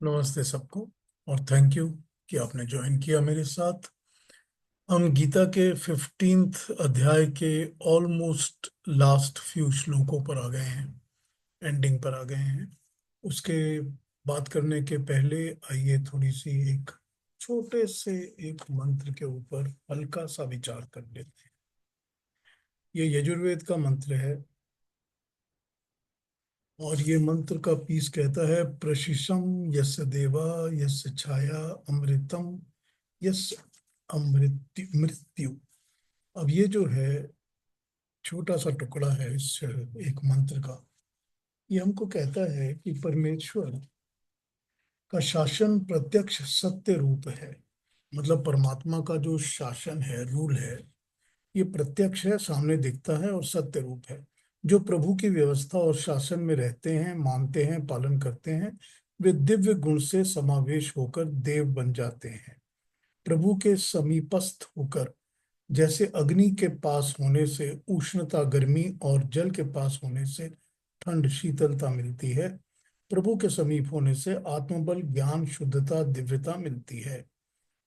नमस्ते सबको। और थैंक यू कि आपने ज्वाइन किया मेरे साथ। हम गीता के 15th अध्याय के ऑलमोस्ट लास्ट फ्यू श्लोकों पर आ गए हैं, एंडिंग पर आ गए हैं। उसके बात करने के पहले आइए थोड़ी सी एक छोटे से एक मंत्र के ऊपर हल्का सा विचार कर लेते हैं। ये यजुर्वेद का मंत्र है और ये मंत्र का पीस कहता है, प्रशिशम यस्य देवा यस्य छाया अमृतम यस्य अमृत्यु मृत्यु। अब ये जो है छोटा सा टुकड़ा है इस एक मंत्र का, ये हमको कहता है कि परमेश्वर का शासन प्रत्यक्ष सत्य रूप है। मतलब परमात्मा का जो शासन है, रूल है, ये प्रत्यक्ष है, सामने दिखता है और सत्य रूप है। जो प्रभु की व्यवस्था और शासन में रहते हैं, मानते हैं, पालन करते हैं, वे दिव्य गुण से समावेश होकर देव बन जाते हैं। प्रभु के समीपस्थ होकर, जैसे अग्नि के पास होने से उष्णता गर्मी और जल के पास होने से ठंड शीतलता मिलती है, प्रभु के समीप होने से आत्मबल ज्ञान शुद्धता दिव्यता मिलती है।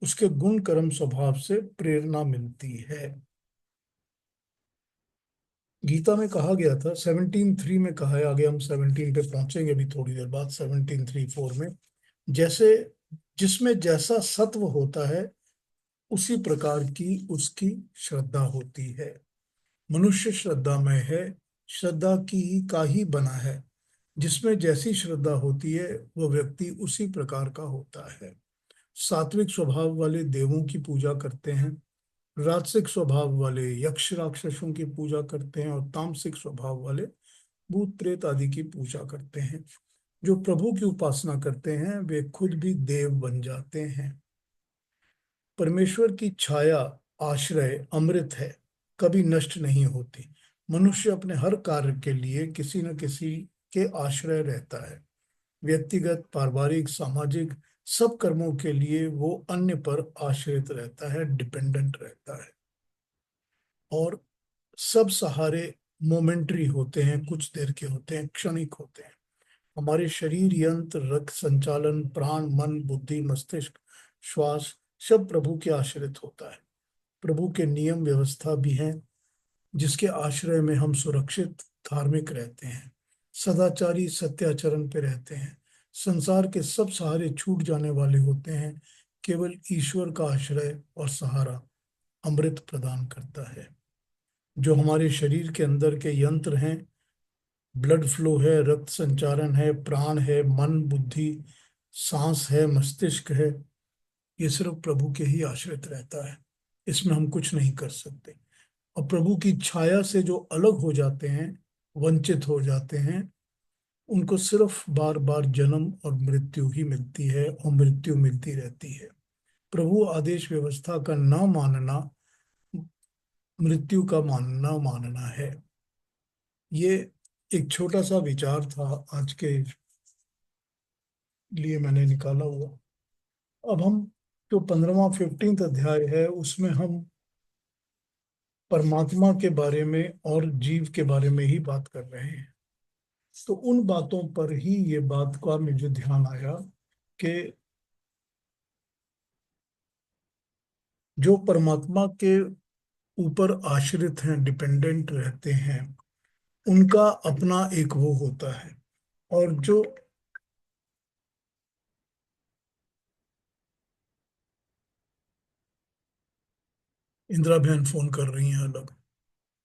उसके गुण कर्म स्वभाव से प्रेरणा मिलती है। गीता में कहा गया था, 17:3 में कहा है, आगे हम 17 पे पहुंचेंगे अभी थोड़ी देर बाद, 17:3-4 में, जैसे जिसमें जैसा सत्व होता है उसी प्रकार की उसकी श्रद्धा होती है। मनुष्य श्रद्धामय है, श्रद्धा की ही का ही बना है। जिसमें जैसी श्रद्धा होती है वह व्यक्ति उसी प्रकार का होता है। सात्विक स्वभाव वाले देवों की पूजा करते हैं, राजसिक स्वभाव वाले यक्ष राक्षसों की पूजा करते हैं और तामसिक स्वभाव वाले भूत प्रेत आदि की पूजा करते हैं। जो प्रभु की उपासना करते हैं वे खुद भी देव बन जाते हैं। परमेश्वर की छाया आश्रय अमृत है, कभी नष्ट नहीं होती। मनुष्य अपने हर कार्य के लिए किसी न किसी के आश्रय रहता है। व्यक्तिगत पारिवारिक सामाजिक सब कर्मों के लिए वो अन्य पर आश्रित रहता है, डिपेंडेंट रहता है। और सब सहारे मोमेंटरी होते हैं, कुछ देर के होते हैं, क्षणिक होते हैं। हमारे शरीर यंत्र रक्त संचालन प्राण मन बुद्धि मस्तिष्क श्वास सब प्रभु के आश्रित होता है। प्रभु के नियम व्यवस्था भी हैं जिसके आश्रय में हम सुरक्षित धार्मिक रहते हैं, सदाचारी सत्याचरण पे रहते हैं। संसार के सब सहारे छूट जाने वाले होते हैं, केवल ईश्वर का आश्रय और सहारा अमृत प्रदान करता है। जो हमारे शरीर के अंदर के यंत्र हैं, ब्लड फ्लो है, रक्त संचारण है, प्राण है, मन बुद्धि सांस है, मस्तिष्क है, ये सिर्फ प्रभु के ही आश्रित रहता है। इसमें हम कुछ नहीं कर सकते। और प्रभु की छाया से जो अलग हो जाते हैं, वंचित हो जाते हैं, उनको सिर्फ बार बार जन्म और मृत्यु ही मिलती है और मृत्यु मिलती रहती है। प्रभु आदेश व्यवस्था का न मानना मृत्यु का मानना मानना है। ये एक छोटा सा विचार था आज के लिए मैंने निकाला हुआ। अब हम जो 15वां 15th अध्याय है उसमें हम परमात्मा के बारे में और जीव के बारे में ही बात कर रहे हैं। तो उन बातों पर ही ये बात का मुझे ध्यान आया कि जो परमात्मा के ऊपर आश्रित हैं, डिपेंडेंट रहते हैं, उनका अपना एक वो होता है। और जो इंदिरा बहन फोन कर रही हैं अलग,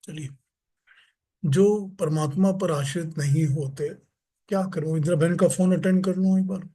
चलिए। जो परमात्मा पर आश्रित नहीं होते, क्या करूं, इंदिरा बहन का फोन अटेंड कर लूं एक बार।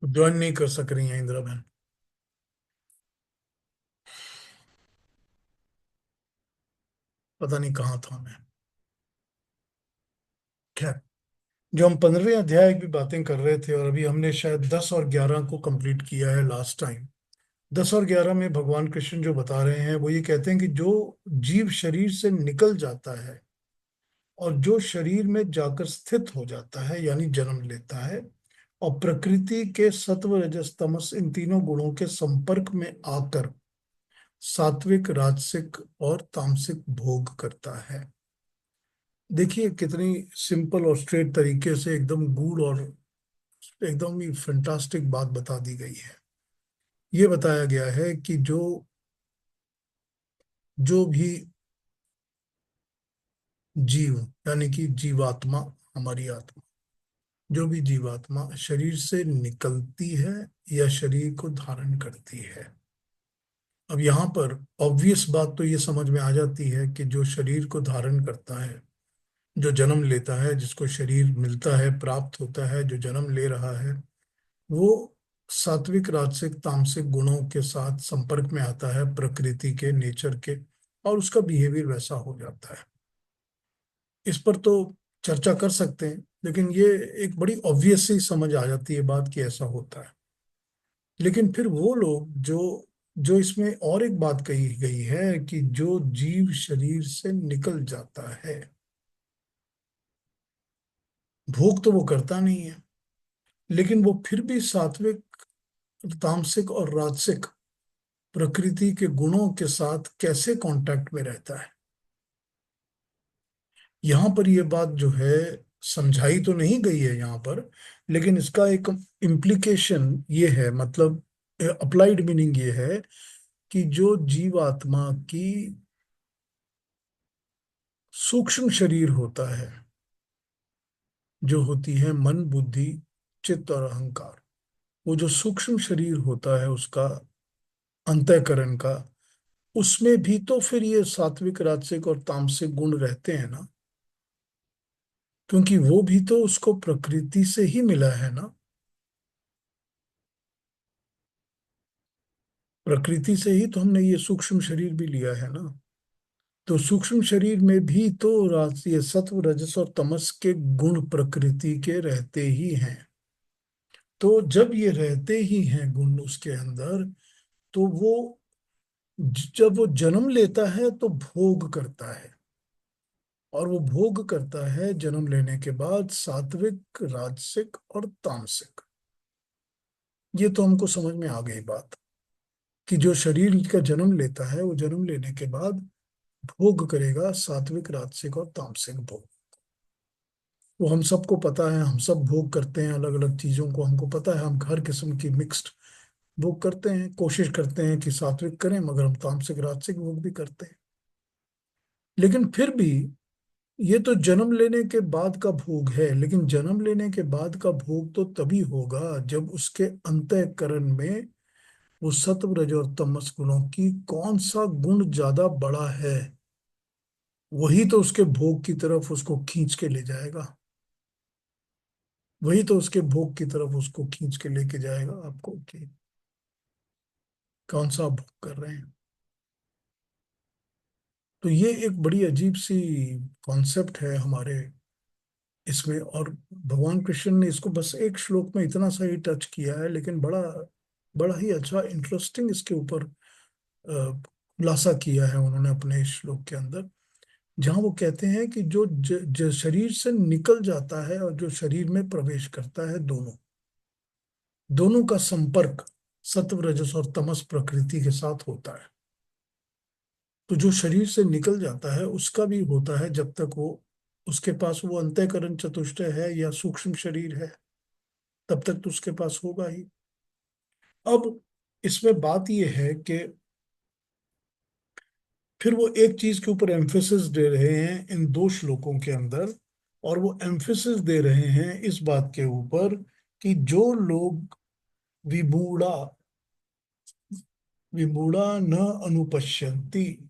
ज्वाइन नहीं कर सक रही हैं इंदिरा बहन। पता नहीं कहाँ था मैं। खैर, जो हम 15वें अध्याय की बातें कर रहे थे, और अभी हमने शायद 10 और 11 को कंप्लीट किया है लास्ट टाइम। 10 और 11 में भगवान कृष्ण जो बता रहे हैं वो ये कहते हैं कि जो जीव शरीर से निकल जाता है और जो शरीर में जाकर स्थित हो जाता है, यानी जन्म लेता है, और प्रकृति के सत्व रजस तमस इन तीनों गुणों के संपर्क में आकर सात्विक राजसिक और तामसिक भोग करता है। देखिए कितनी सिंपल और स्ट्रेट तरीके से, एकदम गूढ़ और एकदम ही फैंटास्टिक बात बता दी गई है। ये बताया गया है कि जो जो भी जीव, यानी कि जीवात्मा, हमारी आत्मा, जो भी जीवात्मा शरीर से निकलती है या शरीर को धारण करती है। अब यहाँ पर ऑब्वियस बात तो ये समझ में आ जाती है कि जो शरीर को धारण करता है, जो जन्म लेता है, जिसको शरीर मिलता है, प्राप्त होता है, जो जन्म ले रहा है, वो सात्विक राजसिक तामसिक गुणों के साथ संपर्क में आता है, प्रकृति के, नेचर के, और उसका बिहेवियर वैसा हो जाता है। इस पर तो चर्चा कर सकते हैं, लेकिन ये एक बड़ी ऑब्वियस सी समझ आ जाती है बात कि ऐसा होता है। लेकिन फिर वो लोग जो जो इसमें और एक बात कही गई है कि जो जीव शरीर से निकल जाता है, भोग तो वो करता नहीं है, लेकिन वो फिर भी सात्विक, तामसिक और राजसिक प्रकृति के गुणों के साथ कैसे कांटेक्ट में रहता है। यहाँ पर ये बात जो है समझाई तो नहीं गई है यहाँ पर, लेकिन इसका एक इम्प्लीकेशन ये है, मतलब अप्लाइड मीनिंग ये है कि जो जीवात्मा की सूक्ष्म शरीर होता है, जो होती है मन बुद्धि चित्त और अहंकार, वो जो सूक्ष्म शरीर होता है उसका, अंतःकरण का, उसमें भी तो फिर ये सात्विक राजसिक और तामसिक गुण रहते हैं ना, क्योंकि वो भी तो उसको प्रकृति से ही मिला है ना। प्रकृति से ही तो हमने ये सूक्ष्म शरीर भी लिया है ना। तो सूक्ष्म शरीर में भी तो ये सत्व रजस और तमस के गुण प्रकृति के रहते ही हैं। तो जब ये रहते ही हैं गुण उसके अंदर, तो वो जब वो जन्म लेता है तो भोग करता है, और वो भोग करता है जन्म लेने के बाद सात्विक राजसिक और तामसिक। ये तो हमको समझ में आ गई बात कि जो शरीर का जन्म लेता है वो जन्म लेने के बाद भोग करेगा सात्विक राजसिक और तामसिक भोग। वो हम सबको पता है, हम सब भोग करते हैं अलग अलग चीजों को, हमको पता है, हम हर किस्म की मिक्स्ड भोग करते हैं, कोशिश करते हैं कि सात्विक करें, मगर हम तामसिक राजसिक भोग भी करते हैं। लेकिन फिर भी ये तो जन्म लेने के बाद का भोग है, लेकिन जन्म लेने के बाद का भोग तो तभी होगा जब उसके अंतःकरण में वो सत्व रज और तमस गुणों की कौन सा गुण ज्यादा बड़ा है, वही तो उसके भोग की तरफ उसको खींच के ले जाएगा। वही तो उसके भोग की तरफ उसको खींच के लेके जाएगा आपको, कि कौन सा भोग कर रहे हैं। तो ये एक बड़ी अजीब सी कॉन्सेप्ट है हमारे इसमें, और भगवान कृष्ण ने इसको बस एक श्लोक में इतना सा ही टच किया है, लेकिन बड़ा बड़ा ही अच्छा इंटरेस्टिंग इसके ऊपर खुलासा किया है उन्होंने अपने इस श्लोक के अंदर, जहां वो कहते हैं कि जो शरीर से निकल जाता है और जो शरीर में प्रवेश करता है, दोनों दोनों का संपर्क सत्व रजस और तमस प्रकृति के साथ होता है। तो जो शरीर से निकल जाता है उसका भी होता है, जब तक वो, उसके पास वो अंतःकरण चतुष्टय है या सूक्ष्म शरीर है, तब तक तो उसके पास होगा ही। अब इसमें बात यह है कि फिर वो एक चीज के ऊपर एम्फेसिस दे रहे हैं इन 2 श्लोकों के अंदर, और वो एम्फेसिस दे रहे हैं इस बात के ऊपर कि जो लोग विमूढ़ा विमूढ़ा न अनुपश्यन्ति,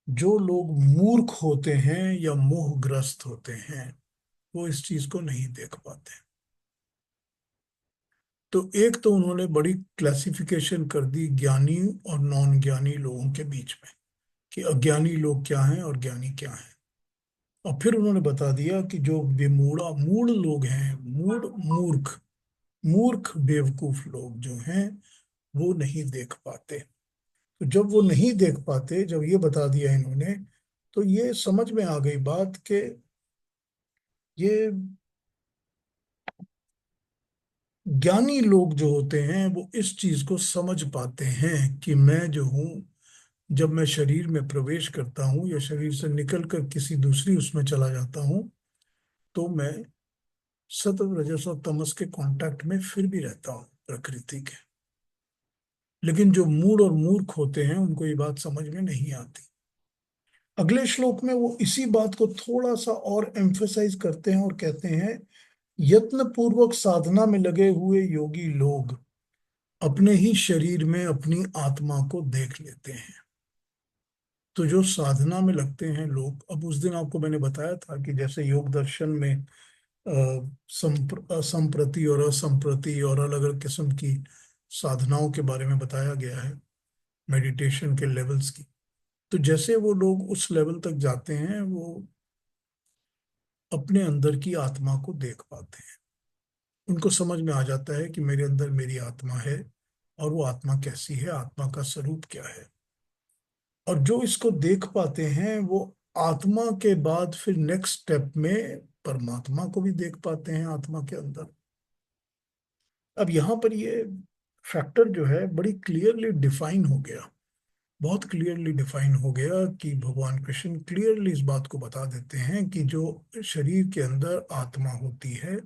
जो लोग मूर्ख होते हैं या मोहग्रस्त होते हैं, वो इस चीज को नहीं देख पाते। तो एक तो उन्होंने बड़ी क्लासिफिकेशन कर दी ज्ञानी और नॉन ज्ञानी लोगों के बीच में, कि अज्ञानी लोग क्या हैं और ज्ञानी क्या हैं। और फिर उन्होंने बता दिया कि जो बेमूढ़ा मूढ़ लोग हैं, मूढ़ मूर्ख, मूर्ख बेवकूफ लोग जो हैं, वो नहीं देख पाते। तो जब वो नहीं देख पाते, जब ये बता दिया इन्होंने, तो ये समझ में आ गई बात कि ये ज्ञानी लोग जो होते हैं वो इस चीज को समझ पाते हैं कि मैं जो हूँ, जब मैं शरीर में प्रवेश करता हूँ या शरीर से निकल कर किसी दूसरी उसमें चला जाता हूँ, तो मैं सत्व रजस और तमस के कांटेक्ट में फिर भी रहता हूँ प्रकृति के। लेकिन जो मूढ़ और मूर्ख होते हैं उनको ये बात समझ में नहीं आती। अगले श्लोक में वो इसी बात को थोड़ा सा और एम्फेसाइज करते हैं और कहते हैं, यत्न पूर्वक साधना में लगे हुए योगी लोग अपने ही शरीर में अपनी आत्मा को देख लेते हैं। तो जो साधना में लगते हैं लोग, अब उस दिन आपको मैंने बताया था कि जैसे योग दर्शन में संप्रति और असंप्रति और अलग अलग किस्म की साधनाओं के बारे में बताया गया है, मेडिटेशन के लेवल्स की। तो जैसे वो लोग उस लेवल तक जाते हैं, वो अपने अंदर की आत्मा को देख पाते हैं। उनको समझ में आ जाता है कि मेरे अंदर मेरी आत्मा है, और वो आत्मा कैसी है, आत्मा का स्वरूप क्या है। और जो इसको देख पाते हैं वो आत्मा के बाद फिर नेक्स्ट स्टेप में परमात्मा को भी देख पाते हैं आत्मा के अंदर। अब यहाँ पर ये फैक्टर जो है बड़ी क्लियरली डिफाइन हो गया, बहुत क्लियरली डिफाइन हो गया कि भगवान कृष्ण क्लियरली इस बात को बता देते हैं कि जो शरीर के अंदर आत्मा होती है,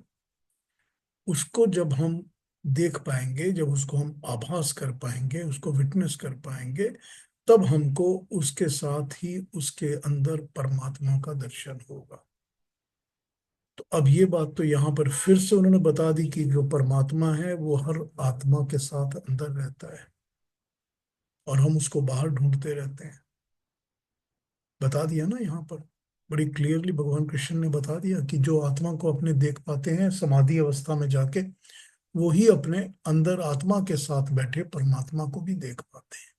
उसको जब हम देख पाएंगे, जब उसको हम आभास कर पाएंगे, उसको विटनेस कर पाएंगे, तब हमको उसके साथ ही उसके अंदर परमात्मा का दर्शन होगा। तो अब ये बात तो यहाँ पर फिर से उन्होंने बता दी कि जो परमात्मा है वो हर आत्मा के साथ अंदर रहता है, और हम उसको बाहर ढूंढते रहते हैं। बता दिया ना यहाँ पर, बड़ी क्लियरली भगवान कृष्ण ने बता दिया कि जो आत्मा को अपने देख पाते हैं समाधि अवस्था में जाके, वो ही अपने अंदर आत्मा के साथ बैठे परमात्मा को भी देख पाते हैं।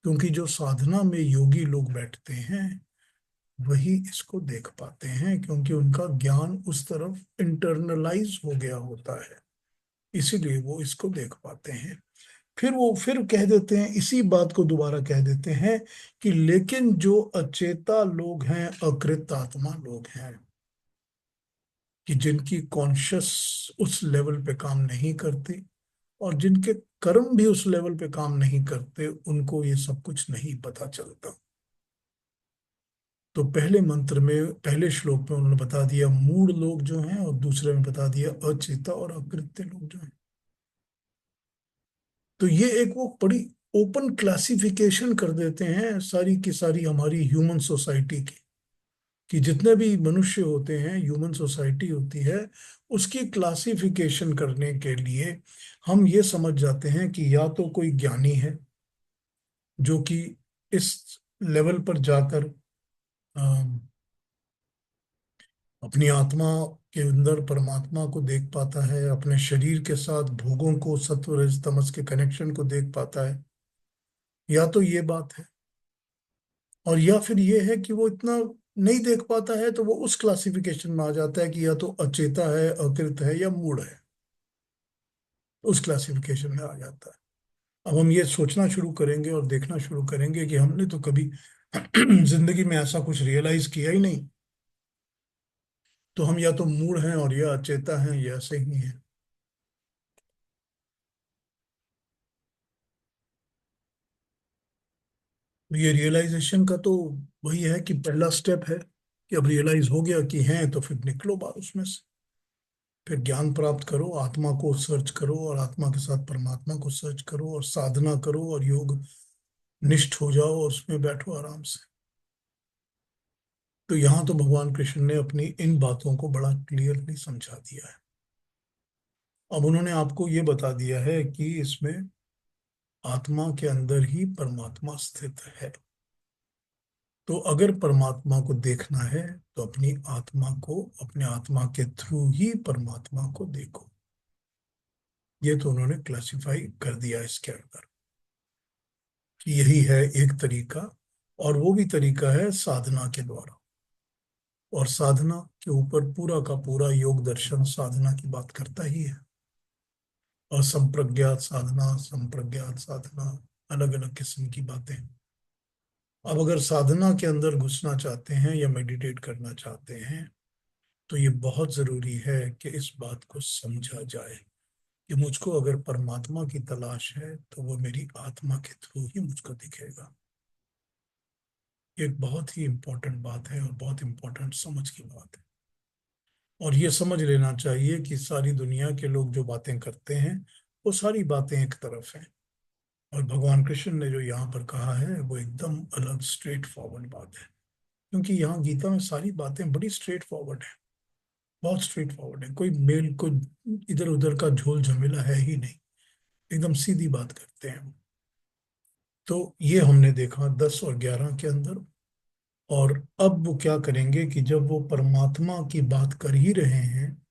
क्योंकि जो साधना में योगी लोग बैठते हैं वही इसको देख पाते हैं, क्योंकि उनका ज्ञान उस तरफ इंटरनलाइज हो गया होता है, इसीलिए वो इसको देख पाते हैं। फिर वो फिर कह देते हैं, इसी बात को दोबारा कह देते हैं कि लेकिन जो अचेता लोग हैं, अकृत आत्मा लोग हैं, कि जिनकी कॉन्शियस उस लेवल पे काम नहीं करती और जिनके कर्म भी उस लेवल पे काम नहीं करते, उनको ये सब कुछ नहीं पता चलता। तो पहले मंत्र में, पहले श्लोक में उन्होंने बता दिया मूढ़ लोग जो हैं, और दूसरे में बता दिया अचेता और अकृत्य लोग जो हैं। तो ये एक वो बड़ी ओपन क्लासिफिकेशन कर देते हैं सारी की सारी हमारी ह्यूमन सोसाइटी की, कि जितने भी मनुष्य होते हैं, ह्यूमन सोसाइटी होती है, उसकी क्लासिफिकेशन करने के लिए हम ये समझ जाते हैं कि या तो कोई ज्ञानी है जो कि इस लेवल पर जाकर अम, अपनी आत्मा के अंदर परमात्मा को देख पाता है, अपने शरीर के साथ भोगों को, सत्व रज तमस के कनेक्शन को देख पाता है, या तो ये बात है। और या फिर ये है कि वो इतना नहीं देख पाता है, तो वो उस क्लासिफिकेशन में आ जाता है कि या तो अचेता है, अकृत है, या मूढ़ है, उस क्लासिफिकेशन में आ जाता है। अब हम ये सोचना शुरू करेंगे और देखना शुरू करेंगे कि हमने तो कभी जिंदगी में ऐसा कुछ रियलाइज किया ही नहीं, तो हम या तो मूढ़ हैं और या अचेता हैं, या ऐसे ही हैं। ये रियलाइजेशन का तो वही है कि पहला स्टेप है कि अब रियलाइज हो गया कि हैं, तो फिर निकलो बाहर उसमें से, फिर ज्ञान प्राप्त करो, आत्मा को सर्च करो, और आत्मा के साथ परमात्मा को सर्च करो, और साधना करो, और योग निष्ठ हो जाओ, और उसमें बैठो आराम से। तो यहाँ तो भगवान कृष्ण ने अपनी इन बातों को बड़ा क्लियरली समझा दिया है। अब उन्होंने आपको ये बता दिया है कि इसमें आत्मा के अंदर ही परमात्मा स्थित है। तो अगर परमात्मा को देखना है, तो अपनी आत्मा को, अपने आत्मा के थ्रू ही परमात्मा को देखो। ये तो उन्होंने क्लासिफाई कर दिया इसके अंदर कि यही है एक तरीका, और वो भी तरीका है साधना के द्वारा। और साधना के ऊपर पूरा का पूरा योग दर्शन साधना की बात करता ही है। और संप्रज्ञात साधना, संप्रज्ञात साधना, अलग अलग किस्म की बातें। अब अगर साधना के अंदर घुसना चाहते हैं या मेडिटेट करना चाहते हैं, तो ये बहुत जरूरी है कि इस बात को समझा जाए कि मुझको अगर परमात्मा की तलाश है तो वो मेरी आत्मा के थ्रू ही मुझको दिखेगा। एक बहुत ही इंपॉर्टेंट बात है और बहुत इंपॉर्टेंट समझ की बात है। और ये समझ लेना चाहिए कि सारी दुनिया के लोग जो बातें करते हैं वो सारी बातें एक तरफ हैं, और भगवान कृष्ण ने जो यहाँ पर कहा है वो एकदम अलग स्ट्रेट फॉरवर्ड बात है। क्योंकि यहाँ गीता में सारी बातें बड़ी स्ट्रेट फॉरवर्ड है, बहुत स्ट्रेट फॉरवर्ड है। कोई मेल, कोई इधर उधर का झोल झमेला है ही नहीं, एकदम सीधी बात करते हैं। तो ये हमने देखा 10 और 11 के अंदर। और अब वो क्या करेंगे कि जब वो परमात्मा की बात कर ही रहे हैं,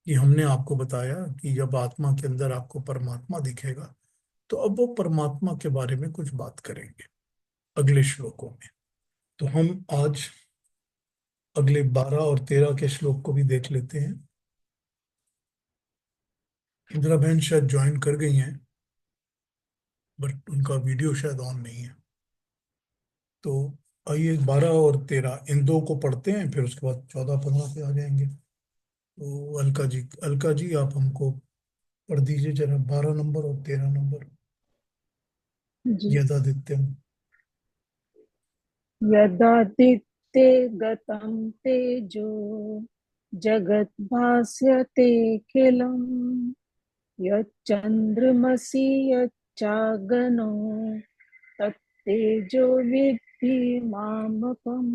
कि हमने आपको बताया कि जब आत्मा के अंदर आपको परमात्मा दिखेगा, तो अब वो परमात्मा के बारे में कुछ बात करेंगे अगले श्लोकों में। तो हम आज अगले 12 और 13 के श्लोक को भी देख लेते हैं। इंदिरा बहन शायद ज्वाइन कर गई हैं, बट उनका वीडियो शायद ऑन नहीं है। तो आइए 12 और 13 इन दो को पढ़ते हैं, फिर उसके बाद 14 15 पे आ जाएंगे। तो अलका जी आप हमको पढ़ दीजिए जरा 12 नंबर और 13 नंबर। जी। यदादित्यम। यदादित्ते गतं तेजो जगद्भास्यतेऽखिलम् यच्चन्द्रमसि यच्चाग्नो तत्तेजो विद्धि मामकम्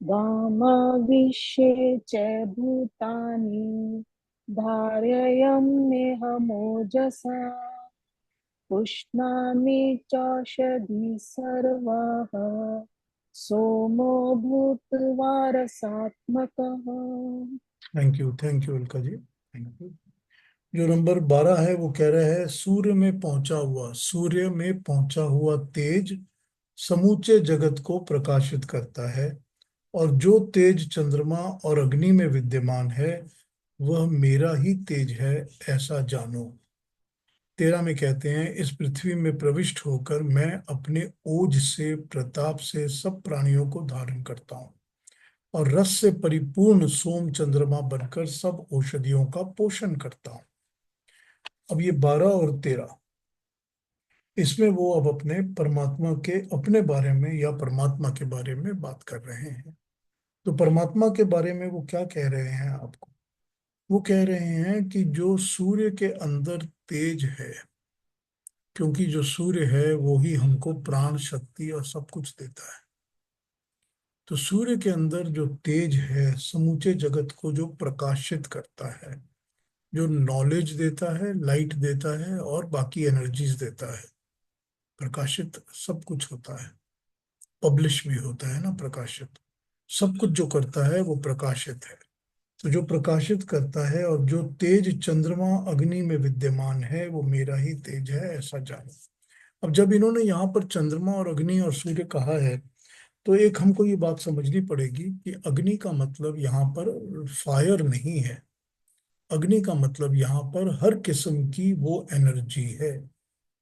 वामाविश्ये च भूतानि धारयम्यहमोजसा पुष्णामि चौषधी सर्वाः सोमो भूत्वा रसात्मकः। Thank you Alka ji, thank you. जो नंबर 12 है वो कह रहा है, सूर्य में पहुंचा हुआ तेज समूचे जगत को प्रकाशित करता है, और जो तेज चंद्रमा और अग्नि में विद्यमान है वह मेरा ही तेज है, ऐसा जानो। 13 में कहते हैं, इस पृथ्वी में प्रविष्ट होकर मैं अपने ओज से, प्रताप से सब प्राणियों को धारण करता हूँ, और रस से परिपूर्ण सोम चंद्रमा बनकर सब औषधियों का पोषण करता हूँ। अब ये 12 और 13, इसमें वो अब अपने परमात्मा के अपने बारे में या परमात्मा के बारे में बात कर रहे हैं। तो परमात्मा के बारे में वो क्या कह रहे हैं आपको? वो कह रहे हैं कि जो सूर्य के अंदर तेज है, क्योंकि जो सूर्य है वो ही हमको प्राण शक्ति और सब कुछ देता है। तो सूर्य के अंदर जो तेज है समूचे जगत को जो प्रकाशित करता है, जो नॉलेज देता है, लाइट देता है और बाकी एनर्जीज देता है। प्रकाशित सब कुछ होता है, पब्लिश भी होता है ना प्रकाशित। सब कुछ जो करता है वो प्रकाशित है। तो जो प्रकाशित करता है और जो तेज चंद्रमा अग्नि में विद्यमान है वो मेरा ही तेज है, ऐसा जानो। अब जब इन्होंने यहाँ पर चंद्रमा और अग्नि और सूर्य कहा है, तो एक हमको ये बात समझनी पड़ेगी कि अग्नि का मतलब यहाँ पर फायर नहीं है। अग्नि का मतलब यहाँ पर हर किस्म की वो एनर्जी है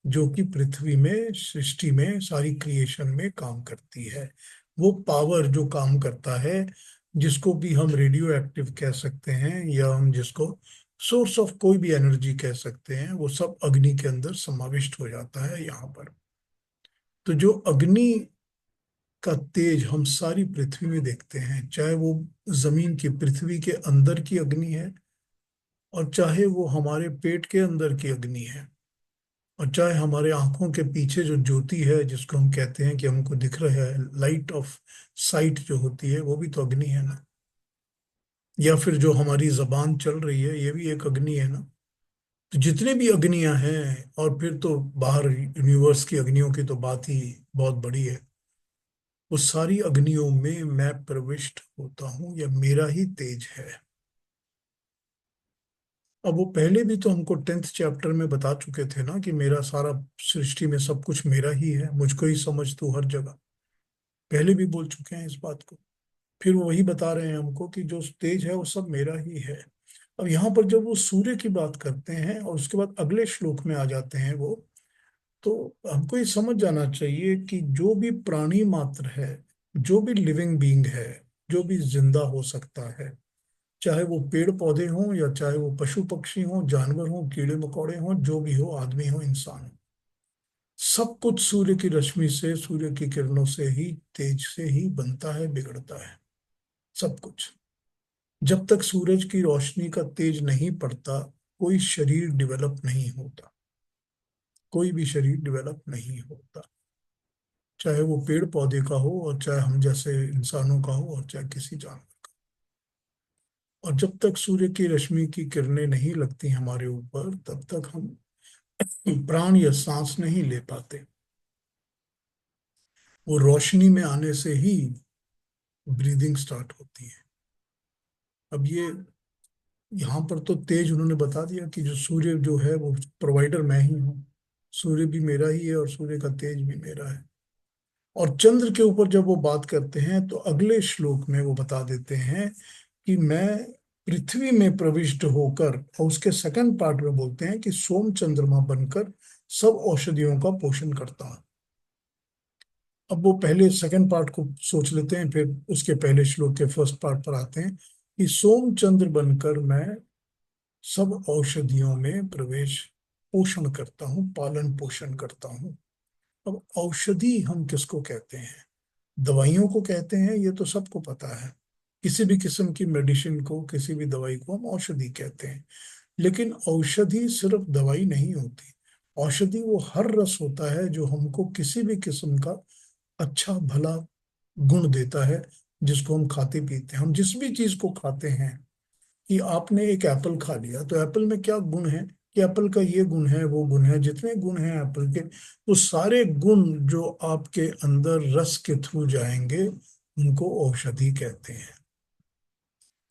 जो कि पृथ्वी में, सृष्टि में, सारी क्रिएशन में काम करती है। वो पावर जो काम करता है, जिसको भी हम रेडियो एक्टिव कह सकते हैं या हम जिसको सोर्स ऑफ कोई भी एनर्जी कह सकते हैं, वो सब अग्नि के अंदर समाविष्ट हो जाता है यहाँ पर। तो जो अग्नि का तेज हम सारी पृथ्वी में देखते हैं, चाहे वो जमीन की, पृथ्वी के अंदर की अग्नि है, और चाहे वो हमारे पेट के अंदर की अग्नि है, और चाहे हमारे आंखों के पीछे जो ज्योति है जिसको हम कहते हैं कि हमको दिख रहा है, लाइट ऑफ साइट जो होती है, वो भी तो अग्नि है ना। या फिर जो हमारी जबान चल रही है ये भी एक अग्नि है ना। तो जितने भी अग्नियां हैं, और फिर तो बाहर यूनिवर्स की अग्नियों की तो बात ही बहुत बड़ी है। वो सारी अग्नियों में मैं प्रविष्ट होता हूँ या मेरा ही तेज है। अब वो पहले भी तो हमको 10th चैप्टर में बता चुके थे ना कि मेरा सारा सृष्टि में सब कुछ मेरा ही है, मुझको ही समझ तू हर जगह। पहले भी बोल चुके हैं इस बात को। फिर वो वही बता रहे हैं हमको कि जो तेज है वो सब मेरा ही है। अब यहाँ पर जब वो सूर्य की बात करते हैं और उसके बाद अगले श्लोक में आ जाते हैं वो, तो हमको ये समझ जाना चाहिए कि जो भी प्राणी मात्र है, जो भी लिविंग बीइंग है, जो भी जिंदा हो सकता है, चाहे वो पेड़ पौधे हों या चाहे वो पशु पक्षी हों, जानवर हों, कीड़े मकोड़े हों, जो भी हो, आदमी हो, इंसान हो, सब कुछ सूर्य की रश्मि से, सूर्य की किरणों से ही, तेज से ही बनता है, बिगड़ता है, सब कुछ। जब तक सूरज की रोशनी का तेज नहीं पड़ता, कोई शरीर डेवलप नहीं होता, कोई भी शरीर डेवलप नहीं होता, चाहे वो पेड़ पौधे का हो और चाहे हम जैसे इंसानों का हो और चाहे किसी जानवर। और जब तक सूर्य की रश्मि की किरणें नहीं लगती हमारे ऊपर, तब तक हम प्राण या सांस नहीं ले पाते। वो रोशनी में आने से ही ब्रीदिंग स्टार्ट होती है। अब ये यहाँ पर तो तेज उन्होंने बता दिया कि जो सूर्य जो है वो प्रोवाइडर मैं ही हूँ, सूर्य भी मेरा ही है और सूर्य का तेज भी मेरा है। और चंद्र के ऊपर जब वो बात करते हैं तो अगले श्लोक में वो बता देते हैं कि मैं पृथ्वी में प्रविष्ट होकर, और उसके सेकंड पार्ट में बोलते हैं कि सोम चंद्रमा बनकर सब औषधियों का पोषण करता हूं। अब वो पहले सेकंड पार्ट को सोच लेते हैं, फिर उसके पहले श्लोक के फर्स्ट पार्ट पर आते हैं कि सोम चंद्र बनकर मैं सब औषधियों में प्रवेश, पोषण करता हूँ, पालन पोषण करता हूँ। अब औषधि हम किसको कहते हैं? दवाइयों को कहते हैं, ये तो सबको पता है। किसी भी किस्म की मेडिसिन को, किसी भी दवाई को हम औषधि कहते हैं। लेकिन औषधि सिर्फ दवाई नहीं होती। औषधि वो हर रस होता है जो हमको किसी भी किस्म का अच्छा भला गुण देता है, जिसको हम खाते पीते हैं। हम जिस भी चीज को खाते हैं, कि आपने एक एप्पल खा लिया तो एप्पल में क्या गुण है, कि एप्पल का ये गुण है, वो गुण है, जितने गुण हैं एप्पल के, वो सारे गुण जो आपके अंदर रस के थ्रू जाएंगे, उनको औषधि कहते हैं।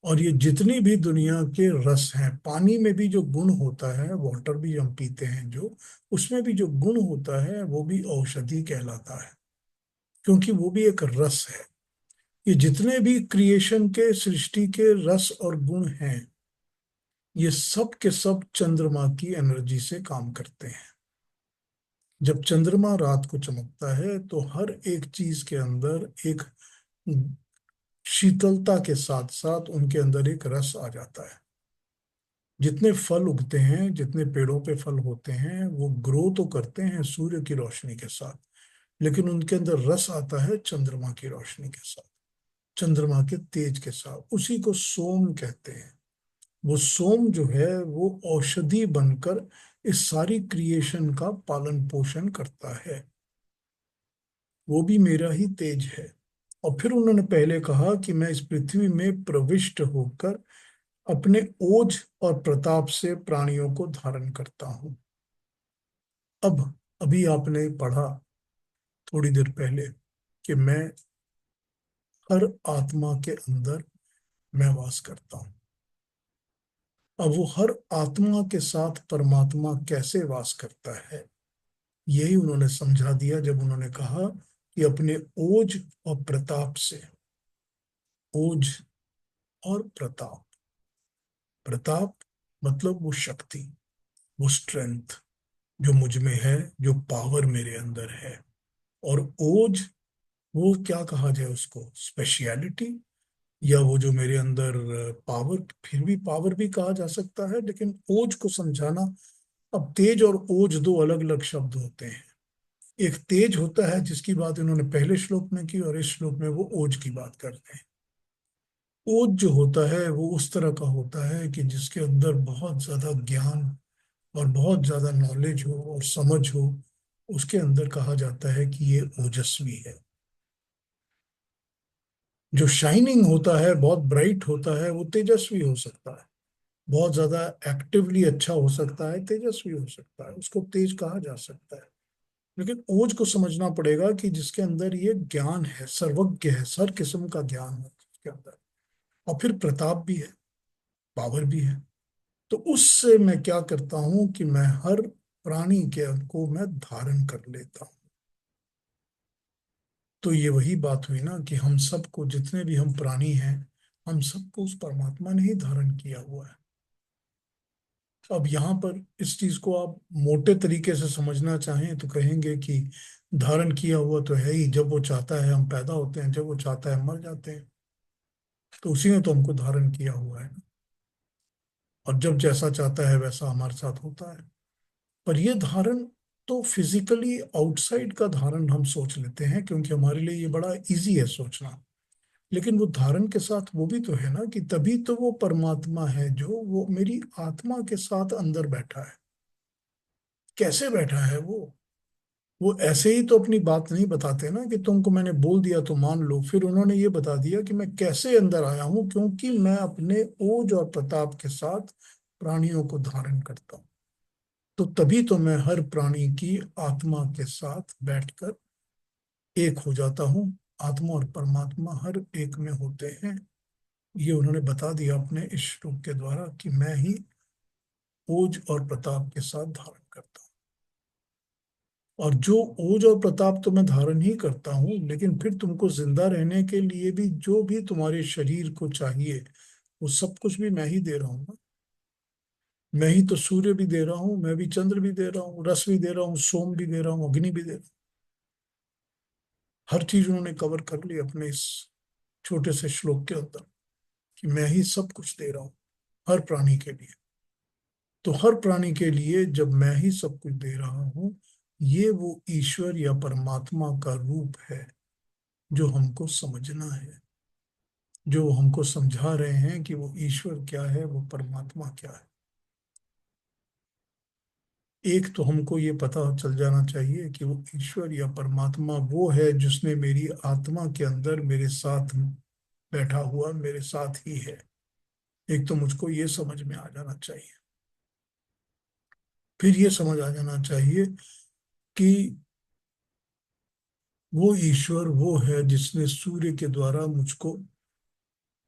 और ये जितनी भी दुनिया के रस हैं, पानी में भी जो गुण होता है, वाटर भी हम पीते हैं जो, उसमें भी जो गुण होता है वो भी औषधि कहलाता है, क्योंकि वो भी एक रस है। ये जितने भी क्रिएशन के, सृष्टि के रस और गुण हैं, ये सब के सब चंद्रमा की एनर्जी से काम करते हैं। जब चंद्रमा रात को चमकता है तो हर एक चीज के अंदर एक शीतलता के साथ साथ उनके अंदर एक रस आ जाता है। जितने फल उगते हैं, जितने पेड़ों पे फल होते हैं, वो ग्रो तो करते हैं सूर्य की रोशनी के साथ, लेकिन उनके अंदर रस आता है चंद्रमा की रोशनी के साथ, चंद्रमा के तेज के साथ। उसी को सोम कहते हैं। वो सोम जो है वो औषधि बनकर इस सारी क्रिएशन का पालन पोषण करता है। वो भी मेरा ही तेज है। और फिर उन्होंने पहले कहा कि मैं इस पृथ्वी में प्रविष्ट होकर अपने ओज और प्रताप से प्राणियों को धारण करता हूं। अब अभी आपने पढ़ा थोड़ी देर पहले कि मैं हर आत्मा के अंदर मैं वास करता हूं। अब वो हर आत्मा के साथ परमात्मा कैसे वास करता है, यही उन्होंने समझा दिया जब उन्होंने कहा कि अपने ओज और प्रताप से। ओज और प्रताप, प्रताप मतलब वो शक्ति, वो स्ट्रेंथ जो मुझ में है, जो पावर मेरे अंदर है। और ओज, वो क्या कहा जाए उसको, स्पेशलिटी, या वो जो मेरे अंदर पावर, फिर भी पावर भी कहा जा सकता है, लेकिन ओज को समझाना। अब तेज और ओज दो अलग अलग शब्द होते हैं। एक तेज होता है जिसकी बात इन्होंने पहले श्लोक में की, और इस श्लोक में वो ओज की बात करते हैं। ओज जो होता है वो उस तरह का होता है कि जिसके अंदर बहुत ज्यादा ज्ञान और बहुत ज्यादा नॉलेज हो और समझ हो, उसके अंदर कहा जाता है कि ये ओजस्वी है। जो शाइनिंग होता है, बहुत ब्राइट होता है, वो तेजस्वी हो सकता है। बहुत ज्यादा एक्टिवली अच्छा हो सकता है, तेजस्वी हो सकता है, उसको तेज कहा जा सकता है। लेकिन ओज को समझना पड़ेगा कि जिसके अंदर ये ज्ञान है, सर्वज्ञ है, हर किस्म का ज्ञान है उसके अंदर। और फिर प्रताप भी है, पावर भी है। तो उससे मैं क्या करता हूं कि मैं हर प्राणी के को मैं धारण कर लेता हूं। तो ये वही बात हुई ना कि हम सबको, जितने भी हम प्राणी हैं, हम सबको उस परमात्मा ने ही धारण किया हुआ है। अब यहाँ पर इस चीज को आप मोटे तरीके से समझना चाहें तो कहेंगे कि धारण किया हुआ तो है ही, जब वो चाहता है हम पैदा होते हैं, जब वो चाहता है मर जाते हैं। तो उसी ने तो हमको धारण किया हुआ है, और जब जैसा चाहता है वैसा हमारे साथ होता है। पर ये धारण तो फिजिकली आउटसाइड का धारण हम सोच लेते हैं, क्योंकि हमारे लिए ये बड़ा इजी है सोचना। लेकिन वो धारण के साथ वो भी तो है ना, कि तभी तो वो परमात्मा है जो वो मेरी आत्मा के साथ अंदर बैठा है। कैसे बैठा है वो ऐसे ही तो अपनी बात नहीं बताते ना कि तुमको मैंने बोल दिया तो मान लो। फिर उन्होंने ये बता दिया कि मैं कैसे अंदर आया हूं, क्योंकि मैं अपने ओज और प्रताप के साथ प्राणियों को धारण करता हूं। तो तभी तो मैं हर प्राणी की आत्मा के साथ बैठकर एक हो जाता हूँ। आत्मा और परमात्मा हर एक में होते हैं। ये उन्होंने बता दिया अपने इस श्लोक के द्वारा कि मैं ही ओज और प्रताप के साथ धारण करता हूँ। और जो ओज और प्रताप तो मैं धारण ही करता हूँ, लेकिन फिर तुमको जिंदा रहने के लिए भी जो भी तुम्हारे शरीर को चाहिए, वो सब कुछ भी मैं ही दे रहा हूँ ना। मैं ही तो सूर्य भी दे रहा हूँ, मैं भी चंद्र भी दे रहा हूँ, रस भी दे रहा हूँ, सोम भी दे रहा हूँ, अग्नि भी दे रहा हूँ। हर चीज उन्होंने कवर कर ली अपने इस छोटे से श्लोक के अंदर, कि मैं ही सब कुछ दे रहा हूँ हर प्राणी के लिए। तो हर प्राणी के लिए जब मैं ही सब कुछ दे रहा हूँ, ये वो ईश्वर या परमात्मा का रूप है जो हमको समझना है। जो हमको समझा रहे हैं कि वो ईश्वर क्या है, वो परमात्मा क्या है। एक तो हमको ये पता चल जाना चाहिए कि वो ईश्वर या परमात्मा वो है जिसने मेरी आत्मा के अंदर मेरे साथ बैठा हुआ मेरे साथ ही है। एक तो मुझको ये समझ में आ जाना चाहिए। फिर ये समझ आ जाना चाहिए कि वो ईश्वर वो है जिसने सूर्य के द्वारा मुझको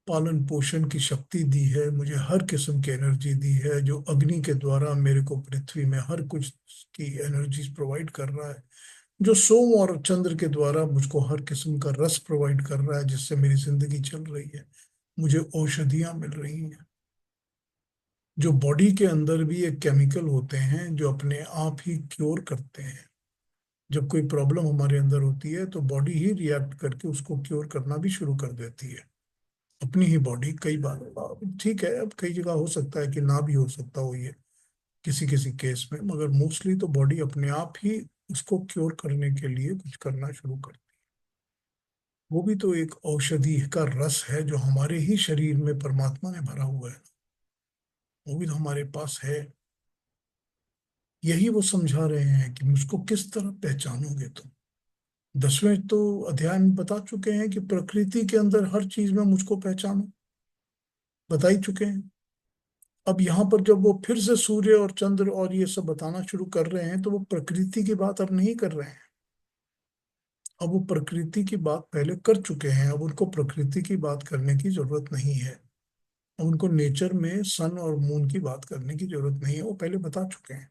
पालन पोषण की शक्ति दी है, मुझे हर किस्म की एनर्जी दी है, जो अग्नि के द्वारा मेरे को पृथ्वी में हर कुछ की एनर्जी प्रोवाइड कर रहा है, जो सोम और चंद्र के द्वारा मुझको हर किस्म का रस प्रोवाइड कर रहा है जिससे मेरी जिंदगी चल रही है, मुझे औषधियां मिल रही हैं, जो बॉडी के अंदर भी एक केमिकल होते हैं जो अपने आप ही क्योर करते हैं। जब कोई प्रॉब्लम हमारे अंदर होती है तो बॉडी ही रिएक्ट करके उसको क्योर करना भी शुरू कर देती है। अपनी ही बॉडी कई बार, ठीक है अब कई जगह हो सकता है कि ना भी हो सकता हो ये किसी किसी केस में, मगर मोस्टली तो बॉडी अपने आप ही उसको क्योर करने के लिए कुछ करना शुरू करती है। वो भी तो एक औषधि का रस है जो हमारे ही शरीर में परमात्मा ने भरा हुआ है। वो भी तो हमारे पास है। यही वो समझा रहे हैं कि मुझको किस तरह पहचानोगे तुम। 10वें तो अध्याय में बता चुके हैं कि प्रकृति के अंदर हर चीज में मुझको पहचानो, बता ही चुके हैं। अब यहाँ पर जब वो फिर से सूर्य और चंद्र और ये सब बताना शुरू कर रहे हैं तो वो प्रकृति की बात अब नहीं कर रहे हैं। अब वो प्रकृति की बात पहले कर चुके हैं, अब उनको प्रकृति की बात करने की जरूरत नहीं है। अब उनको नेचर में सन और मून की बात करने की जरूरत नहीं है, वो पहले बता चुके हैं।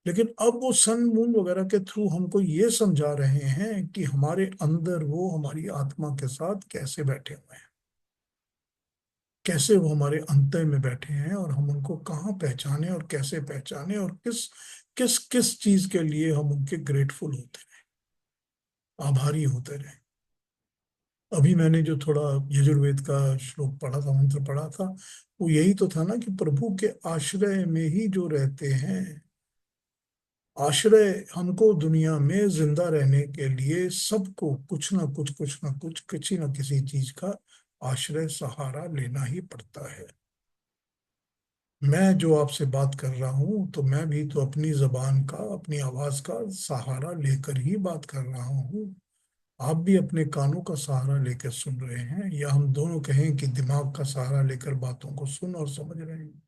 लेकिन अब वो सन मून वगैरह के थ्रू हमको ये समझा रहे हैं कि हमारे अंदर वो हमारी आत्मा के साथ कैसे बैठे हुए हैं, कैसे वो हमारे अंतः में बैठे हैं, और हम उनको कहाँ पहचाने और कैसे पहचाने, और किस किस किस चीज के लिए हम उनके ग्रेटफुल होते रहे, आभारी होते रहे। अभी मैंने जो थोड़ा यजुर्वेद का श्लोक पढ़ा था, मंत्र पढ़ा था, वो यही तो था ना कि प्रभु के आश्रय में ही जो रहते हैं। आश्रय हमको दुनिया में जिंदा रहने के लिए सबको कुछ ना कुछ किसी न किसी चीज का आश्रय सहारा लेना ही पड़ता है। मैं जो आपसे बात कर रहा हूं तो मैं भी तो अपनी जबान का, अपनी आवाज का सहारा लेकर ही बात कर रहा हूं। आप भी अपने कानों का सहारा लेकर सुन रहे हैं, या हम दोनों कहें कि दिमाग का सहारा लेकर बातों को सुन और समझ रहे हैं।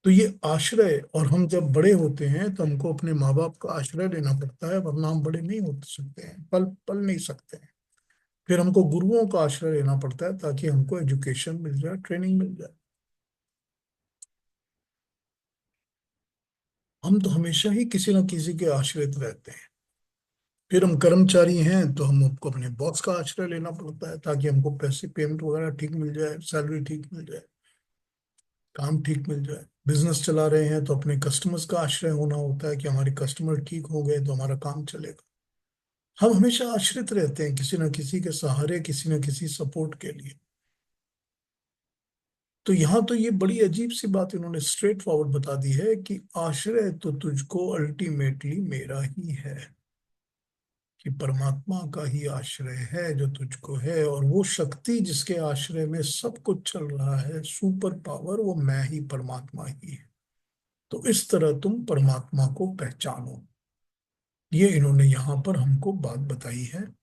तो ये आश्रय, और हम जब बड़े होते हैं तो हमको अपने माँ बाप का आश्रय लेना पड़ता है, वरना हम बड़े नहीं हो सकते हैं, पल पल नहीं सकते हैं। फिर हमको गुरुओं का आश्रय लेना पड़ता है ताकि हमको एजुकेशन मिल जाए, ट्रेनिंग मिल जाए। हम तो हमेशा ही किसी ना किसी के आश्रित रहते हैं। फिर हम कर्मचारी हैं तो हमको अपने बॉस का आश्रय लेना पड़ता है ताकि हमको पैसे पेमेंट वगैरह ठीक मिल जाए, सैलरी ठीक मिल जाए, काम ठीक मिल जाए। बिजनेस चला रहे हैं तो अपने कस्टमर्स का आश्रय होना होता है कि हमारे कस्टमर ठीक हो गए तो हमारा काम चलेगा। हम हमेशा आश्रित रहते हैं किसी न किसी के सहारे, किसी न किसी सपोर्ट के लिए। तो यहाँ तो ये बड़ी अजीब सी बात इन्होंने स्ट्रेट फॉरवर्ड बता दी है कि आश्रय तो तुझको अल्टीमेटली मेरा ही है, कि परमात्मा का ही आश्रय है जो तुझको है, और वो शक्ति जिसके आश्रय में सब कुछ चल रहा है, सुपर पावर, वो मैं ही परमात्मा ही है। तो इस तरह तुम परमात्मा को पहचानो। ये इन्होंने यहाँ पर हमको बात बताई है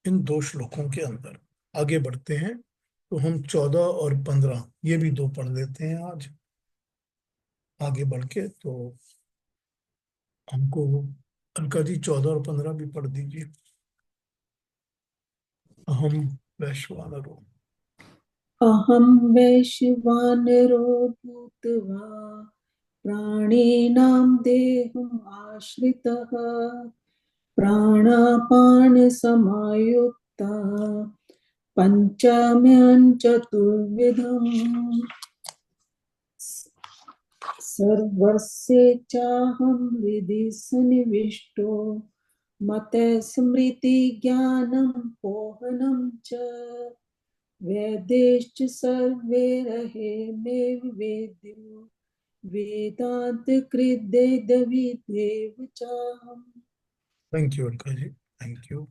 इन दो श्लोकों के अंदर। आगे बढ़ते हैं तो हम 14 और 15 ये भी दो पढ़ लेते हैं आज। आगे बढ़ के तो हमको अलका जी 14 और 15 भी पढ़ दीजिए। अहम वैश्वानरो। अहं वैश्वानरो भूत्वा प्राणिनां देहम् आश्रितः प्राणापानसमायुक्ता पञ्चम्यं चतुर्विधम् सर्वस्य चाहं हृदि सन्निविष्टो मते स्मृतिज्ञानं पोहनं च वेदैश्च सर्वैरहे मे वेद्यो वेदान्तकृद्वेदविदेव चाहम्। Thank you Alka ji, thank you.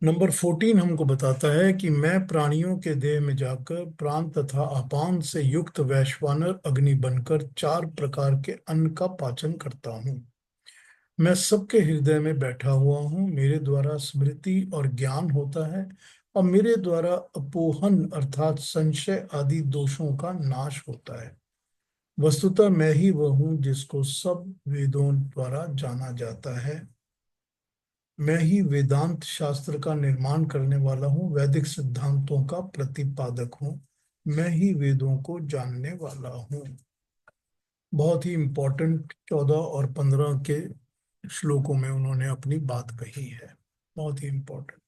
Number 14 हमको बताता है कि मैं प्राणियों के देह में जाकर प्राण तथा अपान से युक्त वैश्वानर अग्नि बनकर 4 प्रकार के अन्न का पाचन करता हूँ। मैं सबके हृदय में बैठा हुआ हूँ, मेरे द्वारा स्मृति और ज्ञान होता है, और मेरे द्वारा अपोहन अर्थात संशय आदि दोषों का नाश होता है। वस्तुतः मैं ही वह हूँ जिसको सब वेदों द्वारा जाना जाता है। मैं ही वेदांत शास्त्र का निर्माण करने वाला हूँ, वैदिक सिद्धांतों का प्रतिपादक हूँ। मैं ही वेदों को जानने वाला हूँ। बहुत ही इंपॉर्टेंट 14 और 15 के श्लोकों में उन्होंने अपनी बात कही है, बहुत ही इंपॉर्टेंट।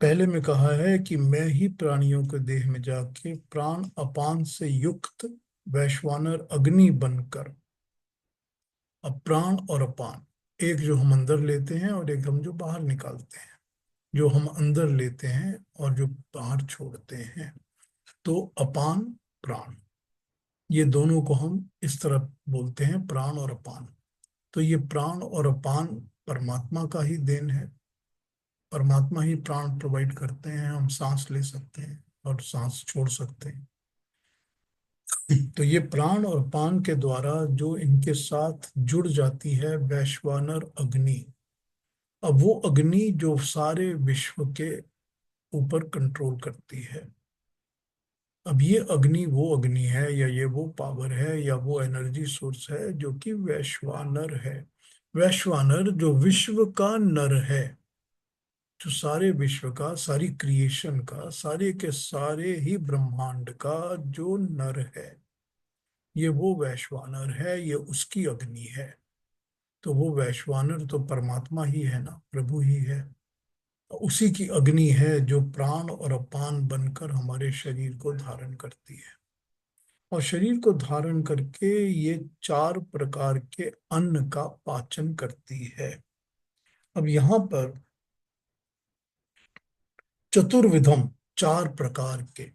पहले में कहा है कि मैं ही प्राणियों के देह में जाके प्राण अपान से युक्त वैश्वानर अग्नि बनकर, अब प्राण और अपान, एक जो हम अंदर लेते हैं और एक हम जो बाहर निकालते हैं, जो हम अंदर लेते हैं और जो बाहर छोड़ते हैं, तो अपान प्राण, ये दोनों को हम इस तरह बोलते हैं, प्राण और अपान। तो ये प्राण और अपान परमात्मा का ही देन है। परमात्मा ही प्राण प्रोवाइड करते हैं, हम सांस ले सकते हैं और सांस छोड़ सकते हैं। तो ये प्राण और अपान के द्वारा जो इनके साथ जुड़ जाती है वैश्वानर अग्नि, अब वो अग्नि जो सारे विश्व के ऊपर कंट्रोल करती है। अब ये अग्नि वो अग्नि है, या ये वो पावर है, या वो एनर्जी सोर्स है जो कि वैश्वानर है। वैश्वानर जो विश्व का नर है, जो सारे विश्व का, सारी क्रिएशन का, सारे के सारे ही ब्रह्मांड का जो नर है, ये वो वैश्वानर है, ये उसकी अग्नि है। तो वो वैश्वानर तो परमात्मा ही है ना, प्रभु ही है। उसी की अग्नि है जो प्राण और अपान बनकर हमारे शरीर को धारण करती है, और शरीर को धारण करके ये 4 प्रकार के अन्न का पाचन करती है। अब यहाँ पर चतुर्विधम, 4 प्रकार के।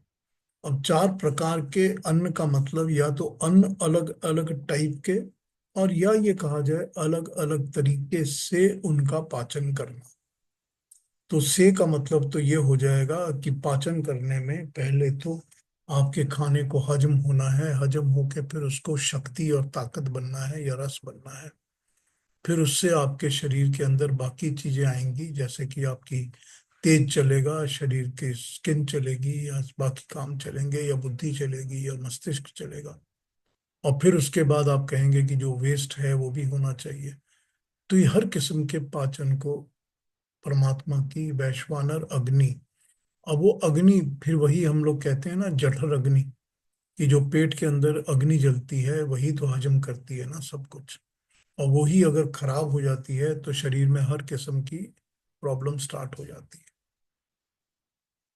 अब 4 प्रकार के अन्न का मतलब या तो अन्न अलग अलग टाइप के, और या ये कहा जाए अलग अलग तरीके से उनका पाचन करना। तो से का मतलब तो ये हो जाएगा कि पाचन करने में पहले तो आपके खाने को हजम होना है, हजम होके फिर उसको शक्ति और ताकत बनना है या रस बनना है। फिर उससे आपके शरीर के अंदर बाकी चीजें आएंगी, जैसे कि आपकी तेज चलेगा, शरीर की स्किन चलेगी, या बाकी काम चलेंगे, या बुद्धि चलेगी, या मस्तिष्क चलेगा। और फिर उसके बाद आप कहेंगे कि जो वेस्ट है वो भी होना चाहिए। तो ये हर किस्म के पाचन को परमात्मा की वैश्वानर अग्नि। अब वो अग्नि फिर वही हम लोग कहते हैं ना, जठर अग्नि। कि जो पेट के अंदर अग्नि जलती है वही तो हजम करती है ना सब कुछ। और वही अगर खराब हो जाती है तो शरीर में हर किस्म की प्रॉब्लम स्टार्ट हो जाती है।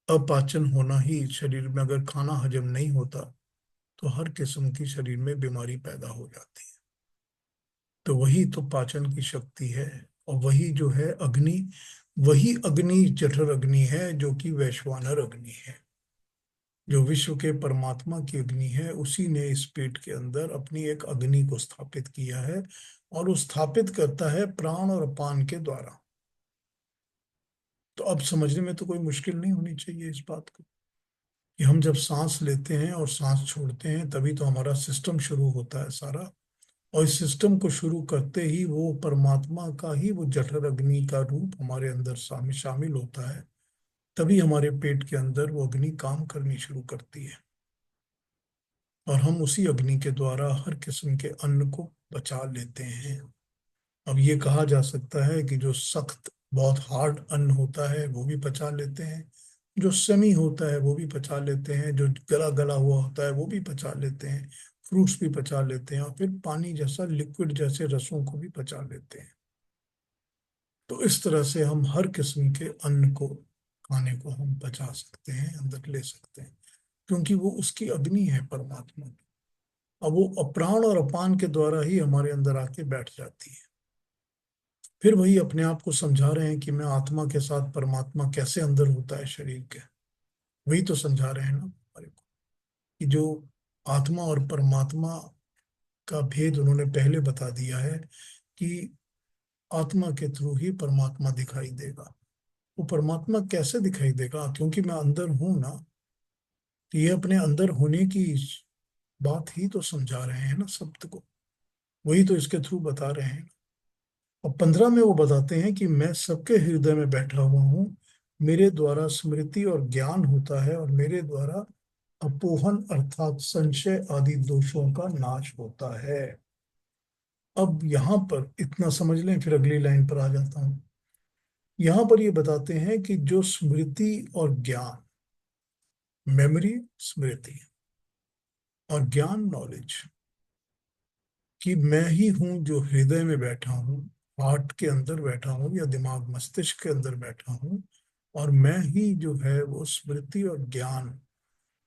अपाचन होना ही, शरीर में अगर खाना हजम नहीं होता तो हर किस्म की शरीर में बीमारी पैदा हो जाती है। तो वही तो पाचन की शक्ति है। और वही जो है अग्नि, वही अग्नि जठर अग्नि है जो कि वैश्वानर अग्नि है, जो विश्व के परमात्मा की अग्नि है। उसी ने इस पेट के अंदर अपनी एक अग्नि को स्थापित किया है, और वो स्थापित करता है प्राण और अपान के द्वारा। तो अब समझने में तो कोई मुश्किल नहीं होनी चाहिए इस बात को, कि हम जब सांस लेते हैं और सांस छोड़ते हैं तभी तो हमारा सिस्टम शुरू होता है सारा। और इस सिस्टम को शुरू करते ही वो परमात्मा का ही वो जठर अग्नि का रूप हमारे अंदर शामिल शामिल होता है। तभी हमारे पेट के अंदर वो अग्नि काम करनी शुरू करती है, और हम उसी अग्नि के द्वारा हर किस्म के अन्न को बचा लेते हैं। अब ये कहा जा सकता है कि जो सख्त बहुत हार्ड अन्न होता है वो भी पचा लेते हैं, जो सेमी होता है वो भी पचा लेते हैं, जो गला गला हुआ होता है वो भी पचा लेते हैं, फ्रूट्स भी पचा लेते हैं, और फिर पानी जैसा लिक्विड जैसे रसों को भी पचा लेते हैं। तो इस तरह से हम हर किस्म के अन्न को, खाने को हम पचा सकते हैं, अंदर ले सकते हैं, क्योंकि वो उसकी अग्नि है परमात्मा की। अब वो अप्राण और अपान के द्वारा ही हमारे अंदर आके बैठ जाती है। फिर वही अपने आप को समझा रहे हैं कि मैं आत्मा के साथ परमात्मा कैसे अंदर होता है शरीर के। वही तो समझा रहे हैं ना हमारे को, कि जो आत्मा और परमात्मा का भेद उन्होंने पहले बता दिया है, कि आत्मा के थ्रू ही परमात्मा दिखाई देगा। वो परमात्मा कैसे दिखाई देगा, क्योंकि मैं अंदर हूं ना। तो ये अपने अंदर होने की बात ही तो समझा रहे हैं ना शब्द को, वही तो इसके थ्रू बता रहे हैं। और 15 में वो बताते हैं कि मैं सबके हृदय में बैठा हुआ हूँ, मेरे द्वारा स्मृति और ज्ञान होता है, और मेरे द्वारा अपोहन अर्थात संशय आदि दोषों का नाश होता है। अब यहाँ पर इतना समझ लें, फिर अगली लाइन पर आ जाता हूँ। यहाँ पर ये बताते हैं कि जो स्मृति और ज्ञान, मेमोरी स्मृति, और ज्ञान नॉलेज, कि मैं ही हूँ जो हृदय में बैठा हूँ, हार्ट के अंदर बैठा हूँ या दिमाग मस्तिष्क के अंदर बैठा हूँ, और मैं ही जो है वो स्मृति और ज्ञान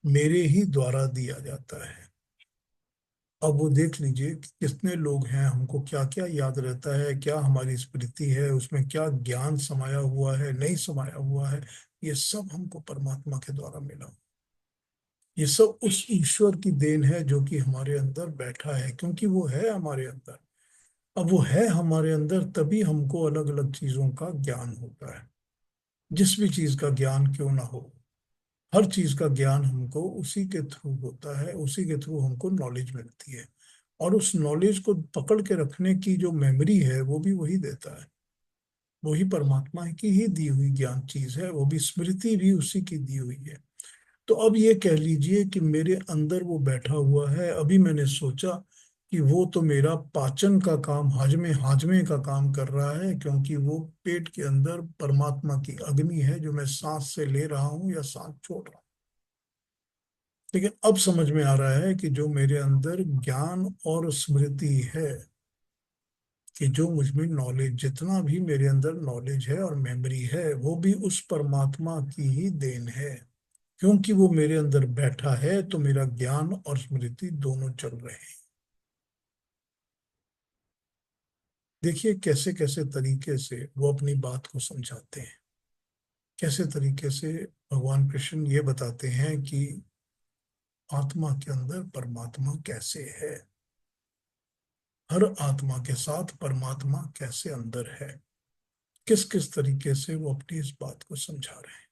मेरे ही द्वारा दिया जाता है। अब वो देख लीजिए कि कितने लोग हैं, हमको क्या क्या याद रहता है, क्या हमारी स्मृति है, उसमें क्या ज्ञान समाया हुआ है, नहीं समाया हुआ है। ये सब हमको परमात्मा के द्वारा मिला। ये सब उस ईश्वर की देन है जो कि हमारे अंदर बैठा है, क्योंकि वो है हमारे अंदर। अब वो है हमारे अंदर, तभी हमको अलग अलग चीजों का ज्ञान होता है। जिस भी चीज का ज्ञान क्यों ना हो, हर चीज का ज्ञान हमको उसी के थ्रू होता है, उसी के थ्रू हमको नॉलेज मिलती है। और उस नॉलेज को पकड़ के रखने की जो मेमोरी है वो भी वही देता है, वही परमात्मा की ही दी हुई ज्ञान चीज है, वो भी स्मृति भी उसी की दी हुई है। तो अब ये कह लीजिए कि मेरे अंदर वो बैठा हुआ है। अभी मैंने सोचा कि वो तो मेरा पाचन का काम, हाजमे हाजमे का काम कर रहा है, क्योंकि वो पेट के अंदर परमात्मा की अग्नि है जो मैं सांस से ले रहा हूँ या सांस छोड़ रहा हूँ। लेकिन अब समझ में आ रहा है कि जो मेरे अंदर ज्ञान और स्मृति है, कि जो मुझ में नॉलेज, जितना भी मेरे अंदर नॉलेज है और मेमोरी है, वो भी उस परमात्मा की ही देन है। क्योंकि वो मेरे अंदर बैठा है तो मेरा ज्ञान और स्मृति दोनों चल रहे हैं। देखिए कैसे कैसे तरीके से वो अपनी बात को समझाते हैं, कैसे तरीके से भगवान कृष्ण ये बताते हैं कि आत्मा के अंदर परमात्मा कैसे है, हर आत्मा के साथ परमात्मा कैसे अंदर है, किस किस तरीके से वो अपनी इस बात को समझा रहे हैं।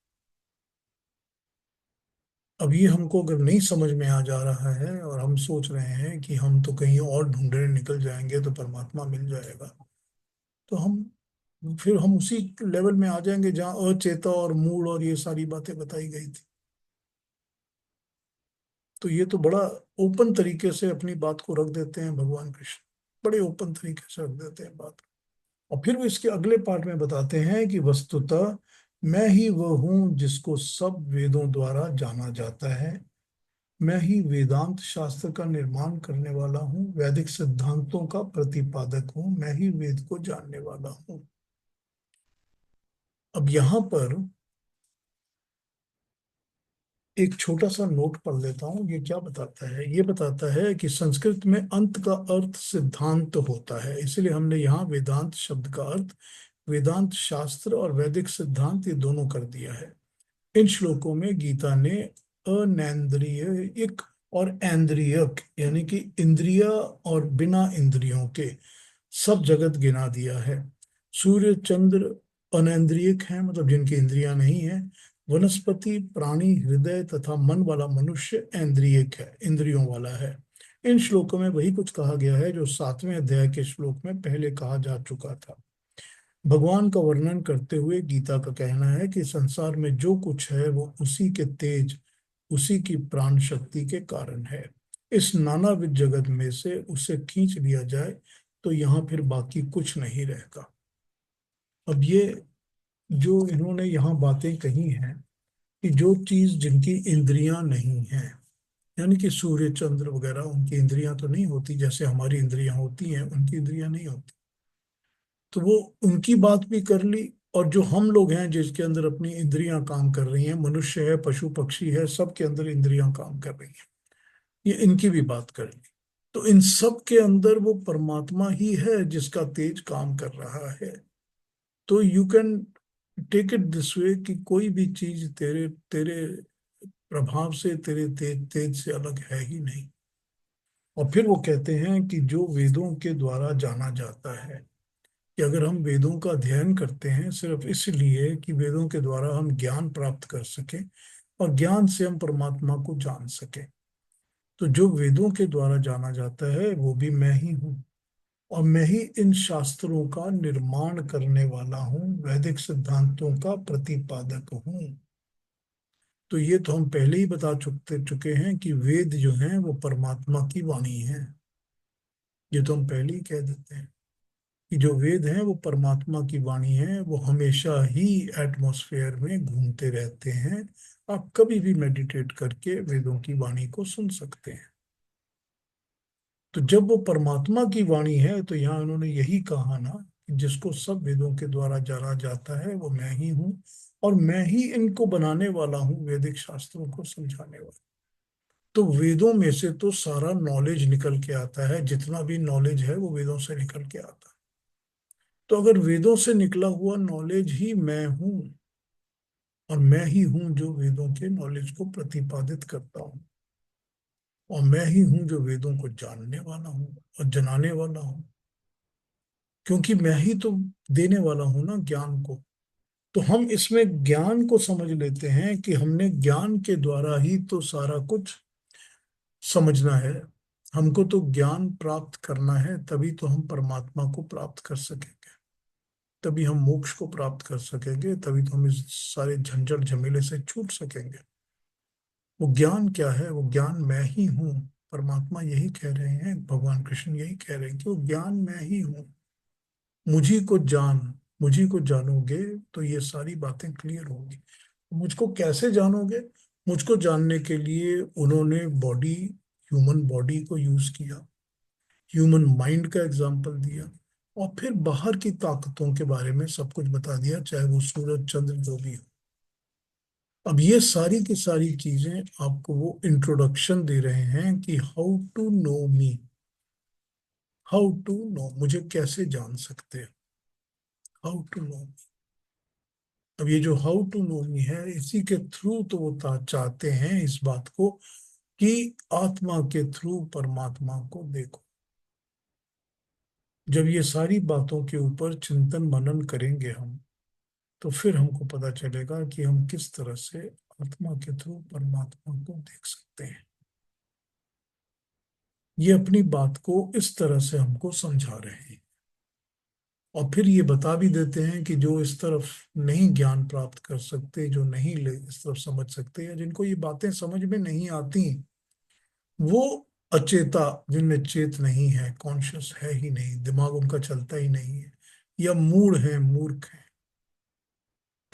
अब ये हमको अगर नहीं समझ में आ जा रहा है और हम सोच रहे हैं कि हम तो कहीं और ढूंढने निकल जाएंगे तो परमात्मा मिल जाएगा, तो हम फिर हम उसी लेवल में आ जाएंगे जहाँ अचेता और मूड और ये सारी बातें बताई गई थी। तो ये तो बड़ा ओपन तरीके से अपनी बात को रख देते हैं भगवान कृष्ण, बड़े ओपन तरीके से रख देते हैं बात। और फिर वो इसके अगले पार्ट में बताते हैं कि वस्तुतः मैं ही वह हूं जिसको सब वेदों द्वारा जाना जाता है, मैं ही वेदांत शास्त्र का निर्माण करने वाला हूँ, वैदिक सिद्धांतों का प्रतिपादक हूँ, मैं ही वेद को जानने वाला हूँ। अब यहां पर एक छोटा सा नोट पढ़ लेता हूँ। ये क्या बताता है? ये बताता है कि संस्कृत में अंत का अर्थ सिद्धांत होता है, इसलिए हमने यहाँ वेदांत शब्द का अर्थ वेदांत शास्त्र और वैदिक सिद्धांत ये दोनों कर दिया है। इन श्लोकों में गीता ने अनैंद्रियक और ऐन्द्रियक यानी कि इंद्रिय और बिना इंद्रियों के सब जगत गिना दिया है। सूर्य चंद्र अनैंद्रियक हैं, मतलब जिनकी इंद्रियां नहीं है। वनस्पति प्राणी हृदय तथा मन वाला मनुष्य ऐन्द्रियक है, इंद्रियों वाला है। इन श्लोकों में वही कुछ कहा गया है जो 7वें अध्याय के श्लोक में पहले कहा जा चुका था। भगवान का वर्णन करते हुए गीता का कहना है कि संसार में जो कुछ है वो उसी के तेज, उसी की प्राण शक्ति के कारण है। इस नानाविध जगत में से उसे खींच लिया जाए तो यहाँ फिर बाकी कुछ नहीं रहेगा। अब ये जो इन्होंने यहाँ बातें कही हैं कि जो चीज जिनकी इंद्रियां नहीं है, यानी कि सूर्य चंद्र वगैरह, उनकी इंद्रियां तो नहीं होती जैसे हमारी इंद्रियां होती हैं, उनकी इंद्रियां नहीं होती, तो वो उनकी बात भी कर ली। और जो हम लोग हैं जिसके अंदर अपनी इंद्रियां काम कर रही हैं, मनुष्य है पशु पक्षी है, सबके अंदर इंद्रियां काम कर रही हैं, ये इनकी भी बात कर ली। तो इन सब के अंदर वो परमात्मा ही है जिसका तेज काम कर रहा है। तो you can take it this way कि कोई भी चीज तेरे तेरे प्रभाव से, तेरे तेज से अलग है ही नहीं। और फिर वो कहते हैं कि जो वेदों के द्वारा जाना जाता है, कि अगर हम वेदों का अध्ययन करते हैं सिर्फ इसलिए कि वेदों के द्वारा हम ज्ञान प्राप्त कर सकें और ज्ञान से हम परमात्मा को जान सकें, तो जो वेदों के द्वारा जाना जाता है वो भी मैं ही हूँ। और मैं ही इन शास्त्रों का निर्माण करने वाला हूँ, वैदिक सिद्धांतों का प्रतिपादक हूँ। तो ये तो हम पहले ही बता चुके हैं कि वेद जो हैं वो परमात्मा की वाणी है। ये तो हम पहले ही कह देते हैं कि जो वेद हैं वो परमात्मा की वाणी है, वो हमेशा ही एटमॉस्फेयर में घूमते रहते हैं। आप कभी भी मेडिटेट करके वेदों की वाणी को सुन सकते हैं। तो जब वो परमात्मा की वाणी है तो यहाँ उन्होंने यही कहा ना कि जिसको सब वेदों के द्वारा जाना जाता है वो मैं ही हूँ, और मैं ही इनको बनाने वाला हूँ, वैदिक शास्त्रों को समझाने वाला। तो वेदों में से तो सारा नॉलेज निकल के आता है, जितना भी नॉलेज है वो वेदों से निकल के आता है। तो अगर वेदों से निकला हुआ नॉलेज ही मैं हूं, और मैं ही हूं जो वेदों के नॉलेज को प्रतिपादित करता हूं, और मैं ही हूं जो वेदों को जानने वाला हूं और जनाने वाला हूं, क्योंकि मैं ही तो देने वाला हूं ना ज्ञान को। तो हम इसमें ज्ञान को समझ लेते हैं कि हमने ज्ञान के द्वारा ही तो सारा कुछ समझना है। हमको तो ज्ञान प्राप्त करना है, तभी तो हम परमात्मा को प्राप्त कर सकेंगे, तभी हम मोक्ष को प्राप्त कर सकेंगे, तभी तो हम इस सारे झंझट झमेले से छूट सकेंगे। वो ज्ञान क्या है? वो ज्ञान मैं ही हूँ। परमात्मा यही कह रहे हैं, भगवान कृष्ण यही कह रहे हैं कि वो ज्ञान मैं ही हूँ। मुझी को जान, मुझी को जानोगे तो ये सारी बातें क्लियर होंगी। मुझको कैसे जानोगे? मुझको जानने के लिए उन्होंने बॉडी, ह्यूमन बॉडी को यूज किया, ह्यूमन माइंड का एग्जाम्पल दिया, और फिर बाहर की ताकतों के बारे में सब कुछ बता दिया, चाहे वो सूरज चंद्र जो भी हो। अब ये सारी की सारी चीजें आपको वो इंट्रोडक्शन दे रहे हैं कि how to know me, how to know, मुझे कैसे जान सकते हैं, हाउ टू नो। अब ये जो हाउ टू नो मी है, इसी के थ्रू तो वो चाहते हैं इस बात को कि आत्मा के थ्रू परमात्मा को देखो। जब ये सारी बातों के ऊपर चिंतन मनन करेंगे हम, तो फिर हमको पता चलेगा कि हम किस तरह से आत्मा के थ्रू परमात्मा को देख सकते हैं। ये अपनी बात को इस तरह से हमको समझा रहे हैं, और फिर ये बता भी देते हैं कि जो इस तरफ नहीं ज्ञान प्राप्त कर सकते, जो नहीं ले इस तरफ समझ सकते, या जिनको ये बातें समझ में नहीं आती, वो अचेता, जिनमें चेत नहीं है, कॉन्शियस है ही नहीं, दिमाग उनका चलता ही नहीं है, या मूढ़ है, मूर्ख है,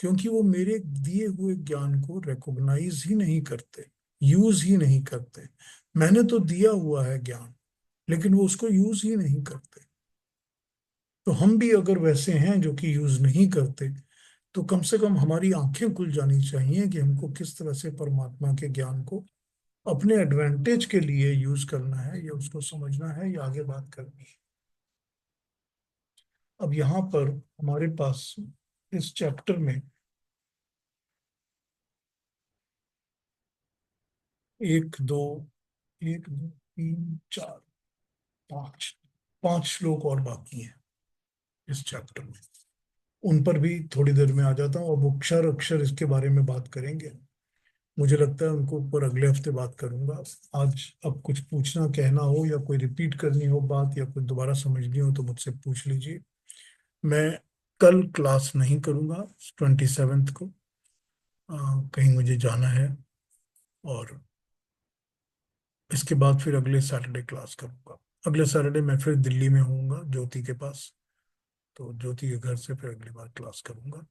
क्योंकि वो मेरे दिए हुए ज्ञान को रिकॉग्नाइज ही नहीं करते। यूज ही नहीं करते। मैंने तो दिया हुआ है ज्ञान, लेकिन वो उसको यूज ही नहीं करते। तो हम भी अगर वैसे हैं जो कि यूज नहीं करते, तो कम से कम हमारी आंखें खुल जानी चाहिए कि हमको किस तरह से परमात्मा के ज्ञान को अपने एडवांटेज के लिए यूज करना है, या उसको समझना है, या आगे बात करनी है। अब यहाँ पर हमारे पास इस चैप्टर में एक दो एक दो तीन चार पांच पांच श्लोक और बाकी हैं इस चैप्टर में। उन पर भी थोड़ी देर में आ जाता हूँ। अब अक्षर अक्षर इसके बारे में बात करेंगे। मुझे लगता है उनको ऊपर अगले हफ्ते बात करूंगा। आज अब कुछ पूछना कहना हो, या कोई रिपीट करनी हो बात, या कुछ दोबारा समझनी हो, तो मुझसे पूछ लीजिए। मैं कल क्लास नहीं करूंगा, 27 को। अ, कहीं मुझे जाना है, और इसके बाद फिर अगले सैटरडे क्लास करूंगा। अगले सैटरडे मैं फिर दिल्ली में होऊंगा, ज्योति के पास। तो ज्योति के घर से फिर अगली बार क्लास करूंगा।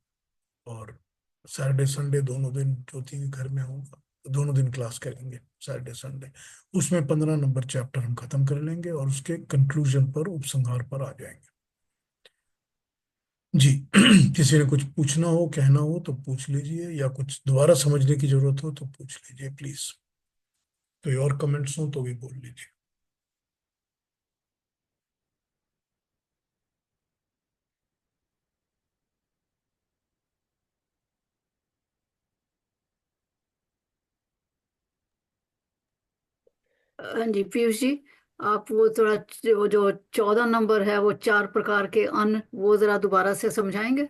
और सैटरडे संडे दोनों दिन ज्योति के घर में होऊंगा। दोनों दिन क्लास करेंगे, सैटरडे संडे। उसमें 15 नंबर चैप्टर हम खत्म कर लेंगे, और उसके कंक्लूजन पर, उपसंहार पर आ जाएंगे। जी। किसी ने कुछ पूछना हो कहना हो तो पूछ लीजिए, या कुछ दोबारा समझने की जरूरत हो तो पूछ लीजिए प्लीज। कोई और कमेंट्स हो तो भी बोल लीजिए। हाँ जी पीयूष जी, आप वो थोड़ा वो जो 14 नंबर है, वो 4 प्रकार के अन्न, वो जरा दोबारा से समझाएंगे।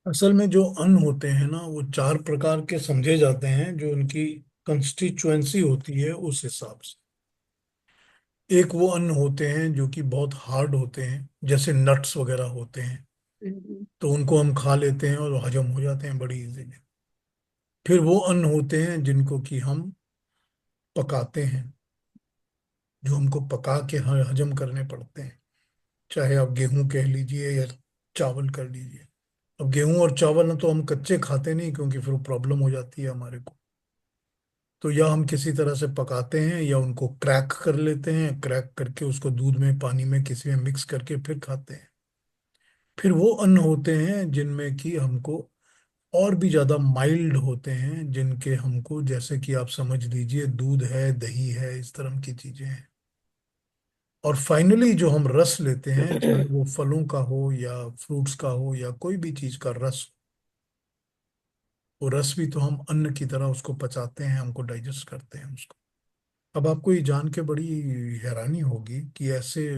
असल में जो अन्न होते हैं ना, वो 4 प्रकार के समझे जाते हैं, जो उनकी कंस्टिट्यूएंसी होती है उस हिसाब से। एक वो अन्न होते हैं जो कि बहुत हार्ड होते हैं, जैसे नट्स वगैरह होते हैं। हम्म। तो उनको हम खा लेते हैं और वो हजम हो जाते हैं बड़ी इजीली। फिर वो अन्न होते हैं जिनको कि हम पकाते हैं, जो हमको पका के हजम करने पड़ते हैं। चाहे आप गेहूं कह लीजिए, या चावल कर लीजिए। अब गेहूं और चावल ना तो हम कच्चे खाते नहीं, क्योंकि फिर प्रॉब्लम हो जाती है हमारे को। तो या हम किसी तरह से पकाते हैं, या उनको क्रैक कर लेते हैं, क्रैक करके उसको दूध में, पानी में, किसी में मिक्स करके फिर खाते हैं। फिर वो अन्न होते हैं जिनमें कि हमको और भी ज्यादा माइल्ड होते हैं, जिनके हमको, जैसे कि आप समझ लीजिए, दूध है, दही है, इस तरह की चीजें हैं। और फाइनली जो हम रस लेते हैं, चाहे वो फलों का हो, या फ्रूट्स का हो, या कोई भी चीज का रस, वो रस भी तो हम अन्न की तरह उसको पचाते हैं, हमको डाइजेस्ट करते हैं उसको। अब आपको ये जान के बड़ी हैरानी होगी कि ऐसे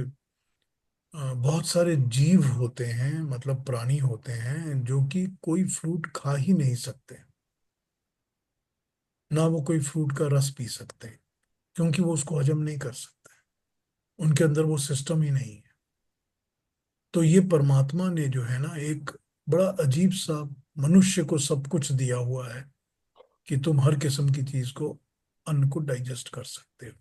बहुत सारे जीव होते हैं, मतलब प्राणी होते हैं, जो कि कोई फ्रूट खा ही नहीं सकते, ना वो कोई फ्रूट का रस पी सकते हैं, क्योंकि वो उसको हजम नहीं कर सकते। उनके अंदर वो सिस्टम ही नहीं है। तो ये परमात्मा ने जो है ना, एक बड़ा अजीब सा मनुष्य को सब कुछ दिया हुआ है, कि तुम हर किस्म की चीज को, अन्न को डाइजेस्ट कर सकते हो।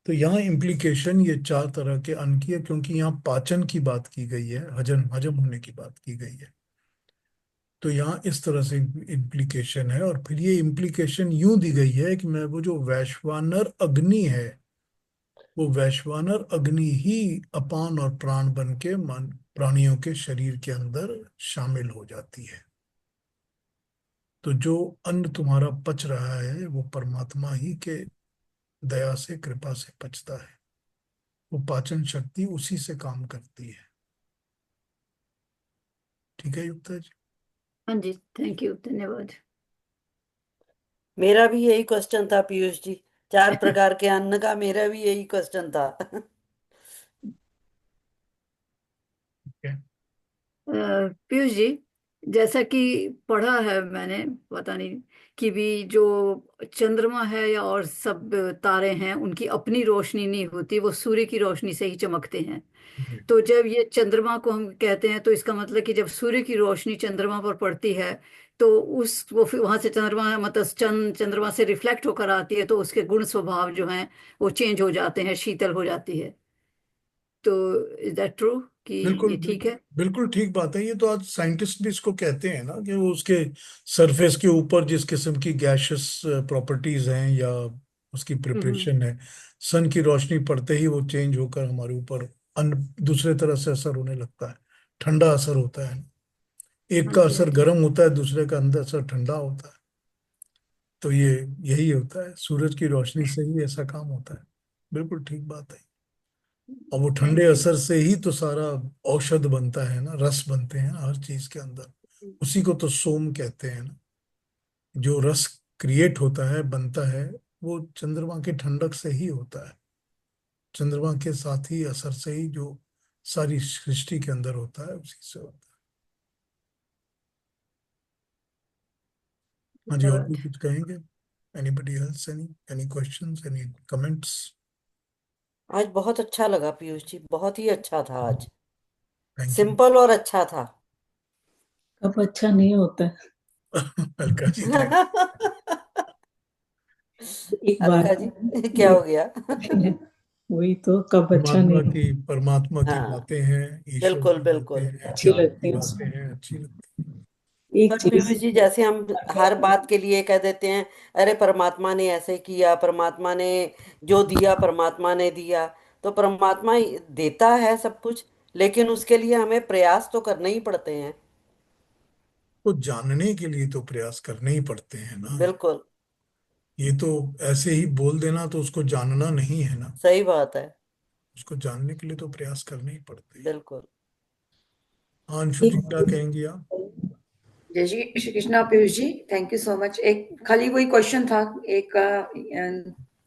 तो यहाँ इम्प्लीकेशन ये 4 तरह के अन्न की है, क्योंकि यहाँ पाचन की बात की गई है, हजम हजम होने की बात की गई है। तो यहाँ इस तरह से इम्प्लीकेशन है। और फिर ये इम्प्लीकेशन यूं दी गई है कि मैं, वो जो वैश्वानर अग्नि है, वो वैश्वानर अग्नि ही अपान और प्राण बन के मन, प्राणियों के शरीर के अंदर शामिल हो जाती है। तो जो अन्न तुम्हारा पच रहा है, वो परमात्मा ही के दया से, कृपा से पचता है। वो पाचन शक्ति उसी से काम करती है। ठीक है युक्ता जी? हाँ जी, थैंक यू, धन्यवाद। मेरा भी यही क्वेश्चन था पीयूष जी। 4 प्रकार के अन्न का मेरा भी यही क्वेश्चन था। ठीक है। पीयूष जी, जैसा कि पढ़ा है मैंने, पता नहीं कि भी जो चंद्रमा है या और सब तारे हैं, उनकी अपनी रोशनी नहीं होती, वो सूर्य की रोशनी से ही चमकते हैं। जी। तो जब ये चंद्रमा को हम कहते हैं, तो इसका मतलब कि जब सूर्य की रोशनी चंद्रमा पर पड़ती है, तो उस वो फिर वहां से चंद्रमा, मतलब चंद्रमा से रिफ्लेक्ट होकर आती है, तो उसके गुण स्वभाव जो हैं वो चेंज हो जाते हैं, शीतल हो जाती है। तो इज दैट ट्रू कि बिल्कुल ये ठीक बिल्कुल है? बिल्कुल ठीक बात है। ये तो आज साइंटिस्ट भी इसको कहते हैं ना कि वो उसके सरफेस के ऊपर जिस किस्म की गैशियस प्रॉपर्टीज हैं या उसकी हम्म। प्रिपरेशन है, सन की रोशनी पड़ते ही वो चेंज होकर हमारे ऊपर दूसरे तरह से असर होने लगता है। ठंडा असर होता है। एक हाँ का जी, हाँ असर जी। गर्म होता है, दूसरे का अंदर असर ठंडा होता है। तो ये यही होता है, सूरज की रोशनी से ही ऐसा काम होता है। बिल्कुल ठीक बात है। और वो ठंडे थैंक यू। असर से ही तो सारा औषध बनता है ना, रस बनते हैं हर चीज के अंदर। उसी को तो सोम कहते हैं ना। जो रस क्रिएट होता है, बनता है, वो चंद्रमा की ठंडक से ही होता है। चंद्रमा के साथ ही असर से ही जो सारी सृष्टि के अंदर होता है, उसी से होता है। हाँ जी, और भी कुछ कहेंगे? Anybody else, any questions, any comments? आज बहुत अच्छा लगा पीयूष जी, बहुत ही अच्छा था आज। Thank you. सिंपल और अच्छा था। कब अच्छा नहीं होता है। अलका जी, थैंक। एक बात अलका जी, क्या हो एक गया? वही तो, कब अच्छा नहीं होता। परमात्मा की हाँ, बातें हैं, ईश्वर बिल्कुल की बातें बिल्कुल। हैं, अच्छी प्यार लगती की है बातें उसमें। हैं, अच्छी लगती हैं। एक पर चीज पीयूष जी, जैसे हम हर बात के लिए कह देते हैं, अरे परमात्मा ने ऐसे किया, परमात्मा ने जो दिया परमात्मा ने दिया, तो परमात्मा ही देता है सब कुछ, लेकिन उसके लिए हमें प्रयास तो करने ही पड़ते हैं। तो जानने के लिए तो प्रयास करने ही पड़ते हैं ना। बिल्कुल ये तो ऐसे ही बोल देना तो उसको जानना नहीं है ना। सही बात है। उसको जानने के लिए तो प्रयास करने ही पड़ते हैं। बिल्कुल। हाँ, अंशु जी, एक क्या कहेंगी आप? जय Shri Krishna Piyush ji, thank you so much. एक खाली वही क्वेश्चन था, एक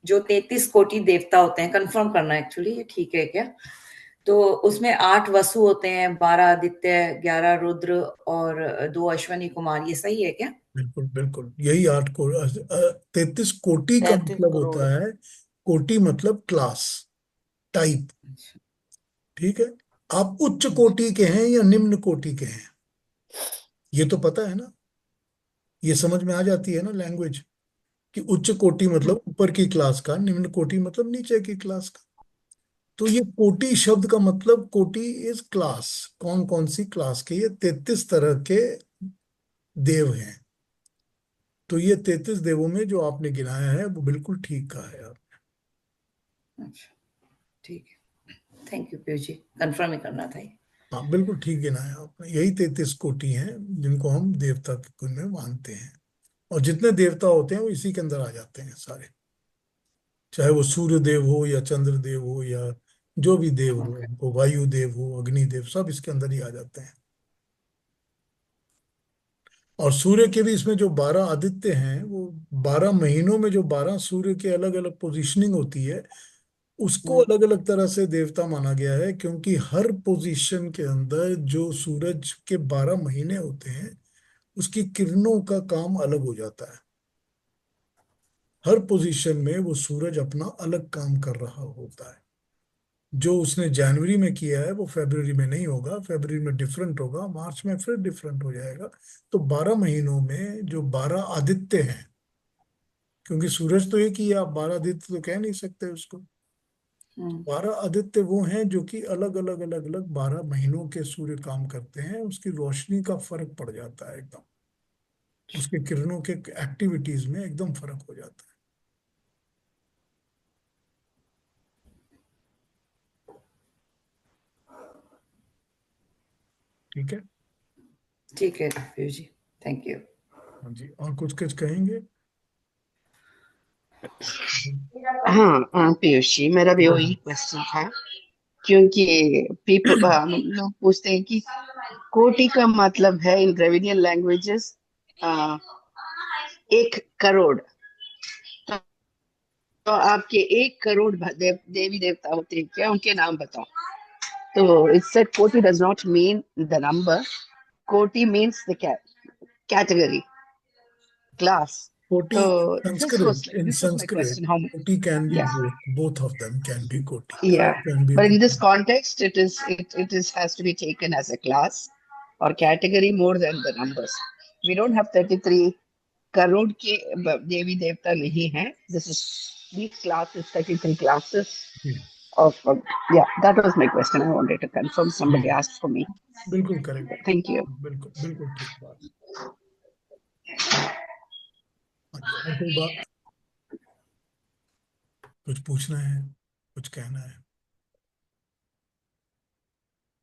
जो 33 कोटि देवता होते हैं, कंफर्म करना एक्चुअली, ये ठीक है क्या? तो उसमें 8 वसु होते हैं, 12 आदित्य, 11 रुद्र और 2 अश्वनी कुमार, ये सही है क्या? बिल्कुल बिल्कुल, यही 33 कोटि का 33 मतलब करोड़। होता है। कोटि मतलब क्लास, टाइप। अच्छा। ठीक है। आप उच्च अच्छा। कोटि के हैं या निम्न कोटि के हैं, ये तो पता है ना। ये समझ में आ जाती है ना लैंग्वेज, कि उच्च कोटि मतलब ऊपर की क्लास का, निम्न कोटि मतलब नीचे की क्लास का। तो ये कोटि शब्द का मतलब, कोटि इज क्लास। कौन कौन सी क्लास के? ये 33 तरह के देव हैं। तो ये 33 देवों में जो आपने गिनाया है वो बिल्कुल ठीक कहा है आप। अच्छा, ठीक है, thank you Piyush ji, confirm ही करना था ये। हाँ, बिल्कुल ठीक गिनाया आपने। यही 33 कोटि हैं जिनको हम देवता के कुल में मानते हैं। और जितने देवता होते हैं वो इसी के अंदर आ जाते हैं सारे। चाहे वो सूर्य देव हो या चंद्र देव हो या जो भी देव हो, ओके। वो वायु देव हो, अग्नि देव, सब इसके अंदर ही आ जाते हैं। और सूर्य के भी इसमें जो 12 आदित्य हैं, वो 12 महीनों में जो 12 सूर्य के अलग अलग पोजीशनिंग होती है, उसको हम्म। अलग अलग तरह से देवता माना गया है। क्योंकि हर पोजीशन के अंदर जो सूरज के 12 महीने होते हैं, उसकी किरणों का काम अलग हो जाता है। हर पोजीशन में वो सूरज अपना अलग काम कर रहा होता है। जो उसने जनवरी में किया है वो फरवरी में नहीं होगा, फरवरी में डिफरेंट होगा, मार्च में फिर डिफरेंट हो जाएगा। तो 12 महीनों में जो 12 आदित्य हैं, क्योंकि सूरज तो एक ही है, आप 12 आदित्य तो कह नहीं सकते उसको। हम्म। 12 आदित्य वो हैं जो कि अलग अलग अलग अलग 12 महीनों के सूर्य काम करते हैं। उसकी रोशनी का फर्क पड़ जाता है एकदम, उसके किरणों के एक्टिविटीज में एकदम फर्क हो जाता है। ठीक है। ठीक है पीयूष जी, थैंक यू। हाँ जी, और कुछ कुछ कहेंगे? हाँ हाँ पीयूष जी, मेरा भी वही क्वेश्चन था। क्योंकि पीपल लोग पूछते हैं कि कोटि का मतलब है इन द्रविडियन लैंग्वेजेस 1 करोड़। तो आपके 1 करोड़ देवी देवता होते हैं क्या, उनके नाम बताओ। तो इट्स सेड कोटि does not mean the number, कोटि मीन्स द category, class. कोटि So Sanskrit, in this was my Sanskrit question. How कोटि can be yeah. Both of them can be कोटि, Yeah, can be but in this कोटि। context, it is has to be taken as a class or category more than the numbers. We don't have 33 crore के देवी देवता नहीं है. This is these classes, 33 classes. Yeah, that was my question. I wanted to confirm. Somebody asked for me. बिल्कुल correct, Thank you. बिल्कुल बिल्कुल ठीक बात। अच्छा, और कोई बात, कुछ पूछना है, कुछ कहना है?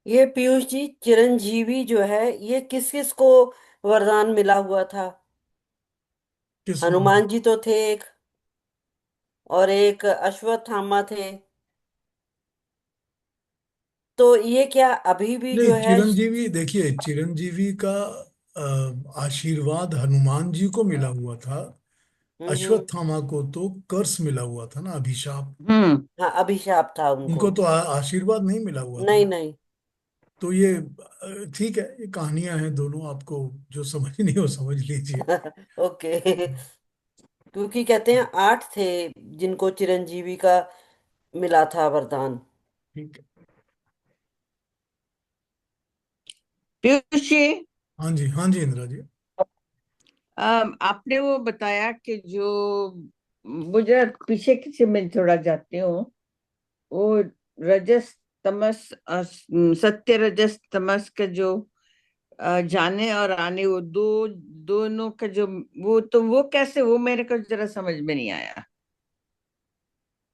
ये पीयूष जी, चिरंजीवी जो है ये किस किस को वरदान मिला हुआ था? किस में? हनुमान जी तो थे एक, और एक अश्वत्थामा थे। तो ये क्या अभी भी नहीं, जो है? चिरंजीवी देखिए, चिरंजीवी का आशीर्वाद हनुमान जी को मिला हुआ था। हम्म। अश्वत्थामा को तो कर्स मिला हुआ था ना, अभिशाप। Hmm. हाँ, अभिशाप था उनको। उनको तो आशीर्वाद नहीं मिला हुआ था नहीं ना। नहीं। तो ये ठीक है, ये कहानियां हैं दोनों, आपको जो समझनी हो समझ लीजिए। ओके। क्योंकि कहते हैं 8 थे जिनको चिरंजीवी का मिला था वरदान। ठीक है। पीयूष जी, हाँ जी, हाँ जी इंदिरा जी। आपने वो बताया कि जो मुझे पीछे किसी में थोड़ा जाती हूँ, वो रजस तमस सत्य रजस तमस का जो जाने और आने, वो दोनों का जो, वो कैसे, वो मेरे को जरा समझ में नहीं आया।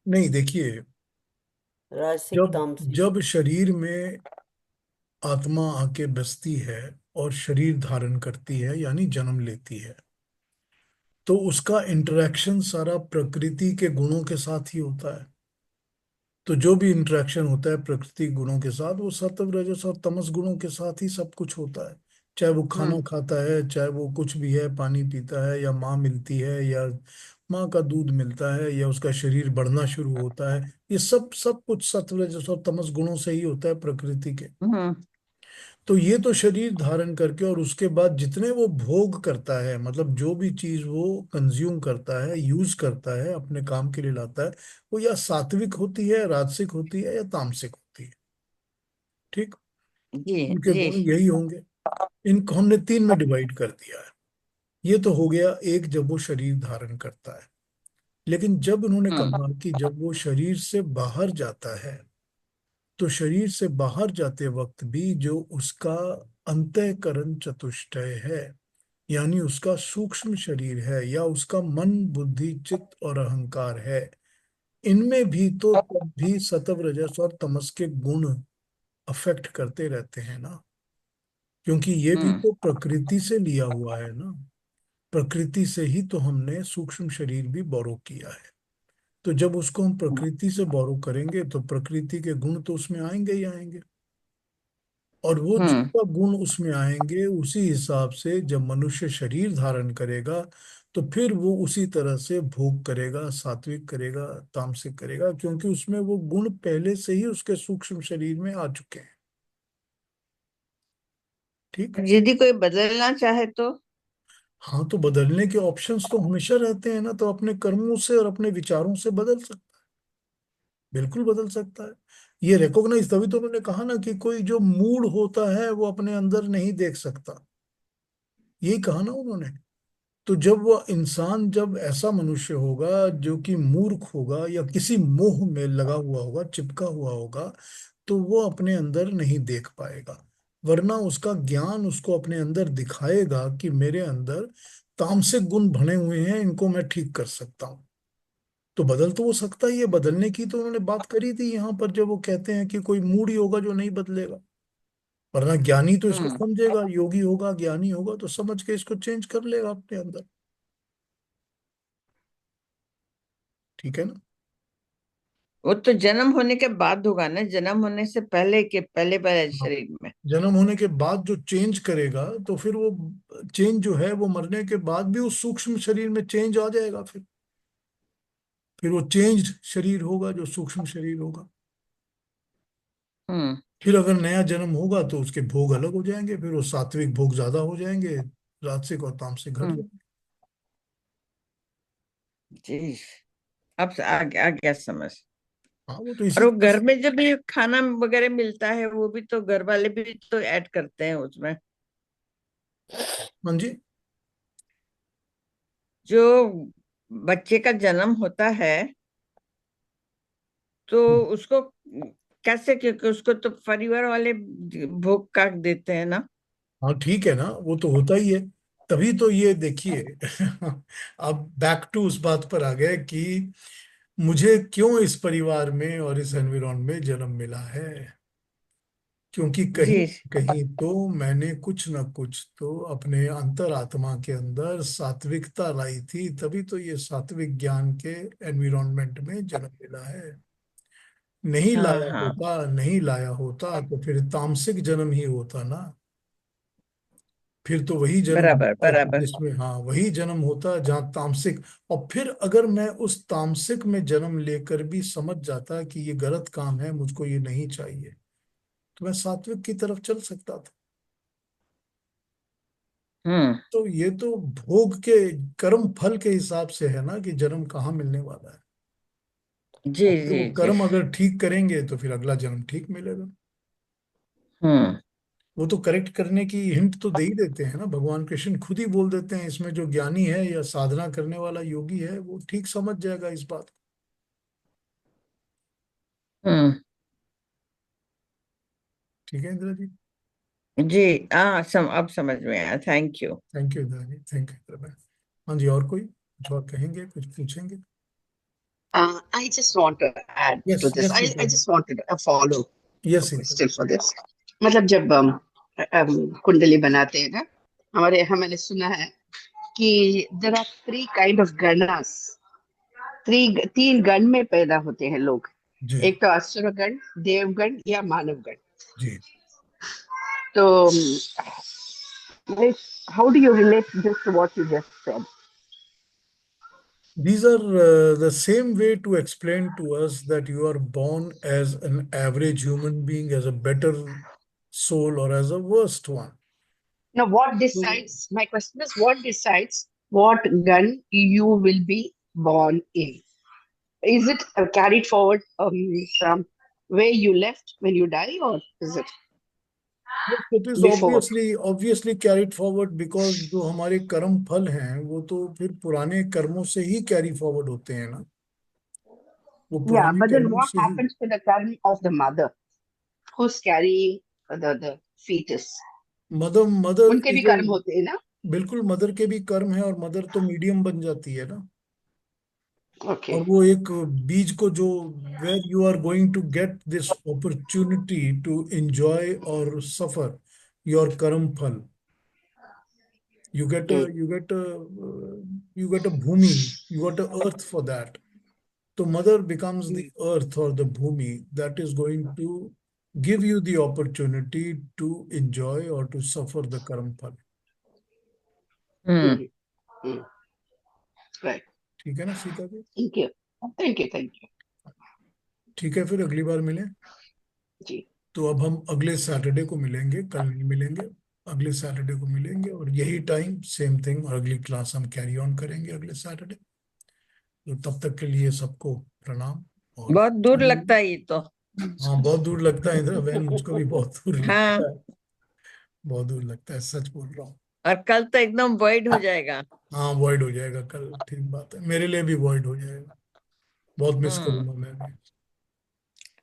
नहीं देखिए, राजसिक जब तामसिक। जब शरीर में आत्मा आके बसती है और शरीर धारण करती है, यानी जन्म लेती है, तो उसका इंटरेक्शन सारा प्रकृति के गुणों के साथ ही होता है। तो जो भी इंटरेक्शन होता है प्रकृति गुणों के साथ, वो सत्व रजस और तमस गुणों के साथ ही सब कुछ होता है। चाहे वो खाना हम्म। खाता है, चाहे वो कुछ भी है, पानी पीता है, या माँ मिलती है, या माँ का दूध मिलता है, या उसका शरीर बढ़ना शुरू होता है, ये सब सब कुछ सत्व रजस और तमस गुणों से ही होता है, प्रकृति के। हम्म। तो ये तो शरीर धारण करके और उसके बाद जितने वो भोग करता है, मतलब जो भी चीज वो कंज्यूम करता है, यूज करता है, अपने काम के लिए लाता है, वो या सात्विक होती है, राजसिक होती है, या तामसिक होती है। ठीक। जी उनके जी। गुण यही होंगे। इनको हमने तीन में डिवाइड कर दिया है। ये तो हो गया एक, जब वो शरीर धारण करता है। लेकिन जब उन्होंने हम्म। कहा कि जब वो शरीर से बाहर जाता है, तो शरीर से बाहर जाते वक्त भी जो उसका अंतःकरण चतुष्टय है, यानी उसका सूक्ष्म शरीर है, या उसका मन बुद्धि चित्त और अहंकार है, इनमें भी तो तब भी सत्व रजस और तमस के गुण अफेक्ट करते रहते हैं ना। क्योंकि ये भी हम्म। तो प्रकृति से लिया हुआ है ना। प्रकृति से ही तो हमने सूक्ष्म शरीर भी बोरो किया है। तो जब उसको हम प्रकृति से बोरो करेंगे, तो प्रकृति के गुण तो उसमें आएंगे ही आएंगे। और वो जो हम्म। का गुण उसमें आएंगे, उसी हिसाब से जब मनुष्य शरीर धारण करेगा, तो फिर वो उसी तरह से भोग करेगा, सात्विक करेगा, तामसिक करेगा, क्योंकि उसमें वो गुण पहले से ही उसके सूक्ष्म शरीर में आ चुके हैं। ठीक। यदि कोई बदलना चाहे तो? हाँ, तो बदलने के ऑप्शंस तो हमेशा रहते हैं ना। तो अपने कर्मों से और अपने विचारों से बदल सकता है, बिल्कुल बदल सकता है। ये रिकॉग्नाइज, तभी तो उन्होंने कहा ना कि कोई जो मूड होता है वो अपने अंदर नहीं देख सकता, यही कहा ना उन्होंने। तो जब वह इंसान, जब ऐसा मनुष्य होगा जो कि मूर्ख होगा या किसी मोह में लगा हुआ होगा, चिपका हुआ होगा, तो वो अपने अंदर नहीं देख पाएगा। वरना उसका ज्ञान उसको अपने अंदर दिखाएगा कि मेरे अंदर तामसिक गुण भरे हुए हैं, इनको मैं ठीक कर सकता हूँ। तो बदल तो वो सकता ही है। बदलने की तो उन्होंने बात करी थी यहाँ पर, जब वो कहते हैं कि कोई मूड ही होगा जो नहीं बदलेगा। वरना ज्ञानी तो इसको हम्म। समझेगा, योगी होगा, ज्ञानी होगा, तो समझ के इसको चेंज कर लेगा अपने अंदर। ठीक है ना। वो तो जन्म होने के बाद होगा ना, जन्म होने से पहले के पहले पहले हाँ, शरीर में। जन्म होने के बाद जो चेंज करेगा, तो फिर वो चेंज जो है वो मरने के बाद भी उस सूक्ष्म शरीर में चेंज आ जाएगा। फिर वो चेंज्ड शरीर होगा जो सूक्ष्म शरीर होगा। हम्म। फिर अगर नया जन्म होगा तो उसके भोग अलग हो जाएंगे, फिर वो सात्विक भोग ज्यादा हो जाएंगे, राजसिक और तामसिक घट हम्म। जाएंगे। जी, अब आ गया समझ। हाँ, वो तो और इसी वो तरह घर से। में जब भी खाना वगैरह मिलता है, वो भी तो घर वाले भी तो ऐड करते हैं उसमें। हाँ जी। जो बच्चे का जन्म होता है, तो उसको कैसे, क्योंकि उसको तो परिवार वाले भोग काट देते हैं ना। हाँ ठीक है ना, वो तो होता ही है। तभी तो ये देखिए अब बैक टू उस बात पर आ गए कि मुझे क्यों इस परिवार में और इस एनवायरनमेंट में जन्म मिला है। क्योंकि कहीं जी। कहीं तो मैंने कुछ न कुछ तो अपने अंतरात्मा के अंदर सात्विकता लाई थी, तभी तो ये सात्विक ज्ञान के एनवायरनमेंट में जन्म मिला है। हाँ हाँ, नहीं लाया होता तो फिर तामसिक जन्म ही होता ना। फिर तो वही जन्म बराबर होता कि बराबर। जिसमें, हाँ वही जन्म होता जहाँ तामसिक। और फिर अगर मैं उस तामसिक में जन्म लेकर भी समझ जाता कि ये गलत काम है, मुझको ये नहीं चाहिए, तो मैं सात्विक की तरफ चल सकता था। हम्म। तो ये तो भोग के कर्म फल के हिसाब से है ना कि जन्म कहाँ मिलने वाला है। जी और फिर जी वो जी। कर्म अगर ठीक करेंगे तो फिर अगला जन्म ठीक मिलेगा। हम्म वो तो करेक्ट करने की हिंट तो दे ही देते हैं ना, भगवान कृष्ण खुद ही बोल देते हैं, इसमें जो ज्ञानी है या साधना करने वाला योगी है वो ठीक समझ जाएगा इस बात को। हम्म। ठीक है इंदिरा जी। जी हाँ, अब समझ में आया, thank you. Thank you Indira ji, thank you Indira ma'am. हाँ जी, और कोई कुछ और कहेंगे, कुछ पूछेंगे? I just want to add yes to this. Yes I just wanted a follow yes question for this. मतलब जब कुंडली बनाते हैं ना, मैंने सुना है कि there are three kind of ganas. तीन गण में पैदा होते हैं लोग। जी एक तो असुर गण, देवगण या मानव गण। जी। तो how do you relate this to what you just said? These are the same way to explain to us that you are born as an average human being, as a better soul, or as a worst one. Now, what So decides? My question is, what decides what gun you will be born in? Is it carried forward from where you left when you die, or is it yes, it is before? obviously carried forward because जो हमारे कर्म फल हैं वो तो फिर पुराने कर्मों से ही कैरी फॉरवर्ड होते हैं ना। वो Yeah, पुराने but then कर्मों what से ही। happens to the karma of the mother who's carrying the fetus? Mother mother उनके भी इज कर्म होते हैं ना? बिल्कुल, मदर के भी कर्म है, और मदर तो मीडियम बन जाती है ना। और Okay. वो एक बीज को जो, where you are going to get this opportunity to enjoy और सफर योर कर्म फल, you get a Mm, you get a you get a bhumi, you got a earth for that. So mother becomes the earth or the bhumi that is going to give you the opportunity to enjoy or to suffer the karma phal. Hmm. mm, mm. Right. ठीक है ना Sita ji? Thank you. Thank you. Thank you. ठीक है, फिर अगली बार मिलें। जी। तो अब हम अगले सैटरडे को मिलेंगे, कल नहीं मिलेंगे, अगले सैटरडे को मिलेंगे, और यही टाइम सेम थिंग, और अगली क्लास हम कैरी ऑन करेंगे अगले सैटरडे। तो तब तक के लिए सबको प्रणाम। और बहुत दूर लगता है ये तो। हाँ बहुत दूर लगता है इंदिरा बहन, मुझको भी बहुत दूर हाँ, लगता है, बहुत दूर लगता है, सच बोल रहा हूँ। और कल तो एकदम वॉइड हो जाएगा। हाँ वॉइड हो जाएगा कल, ठीक बात है, मेरे लिए भी वॉइड हो जाएगा, बहुत मिस हम्म। करूंगा मैं भी।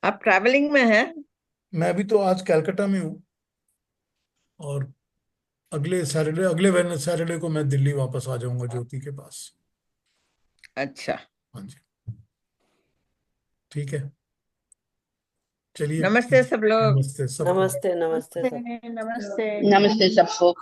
आप ट्रैवलिंग में हैं? मैं भी तो आज कलकत्ता में हूँ, और अगले सैटरडे को मैं दिल्ली वापस आ जाऊंगा ज्योति के पास। अच्छा। हाँ जी, ठीक है, चलिए। नमस्ते सब लोग। नमस्ते सबको। नमस्ते नमस्ते सब। नमस्ते। नमस्ते सबको।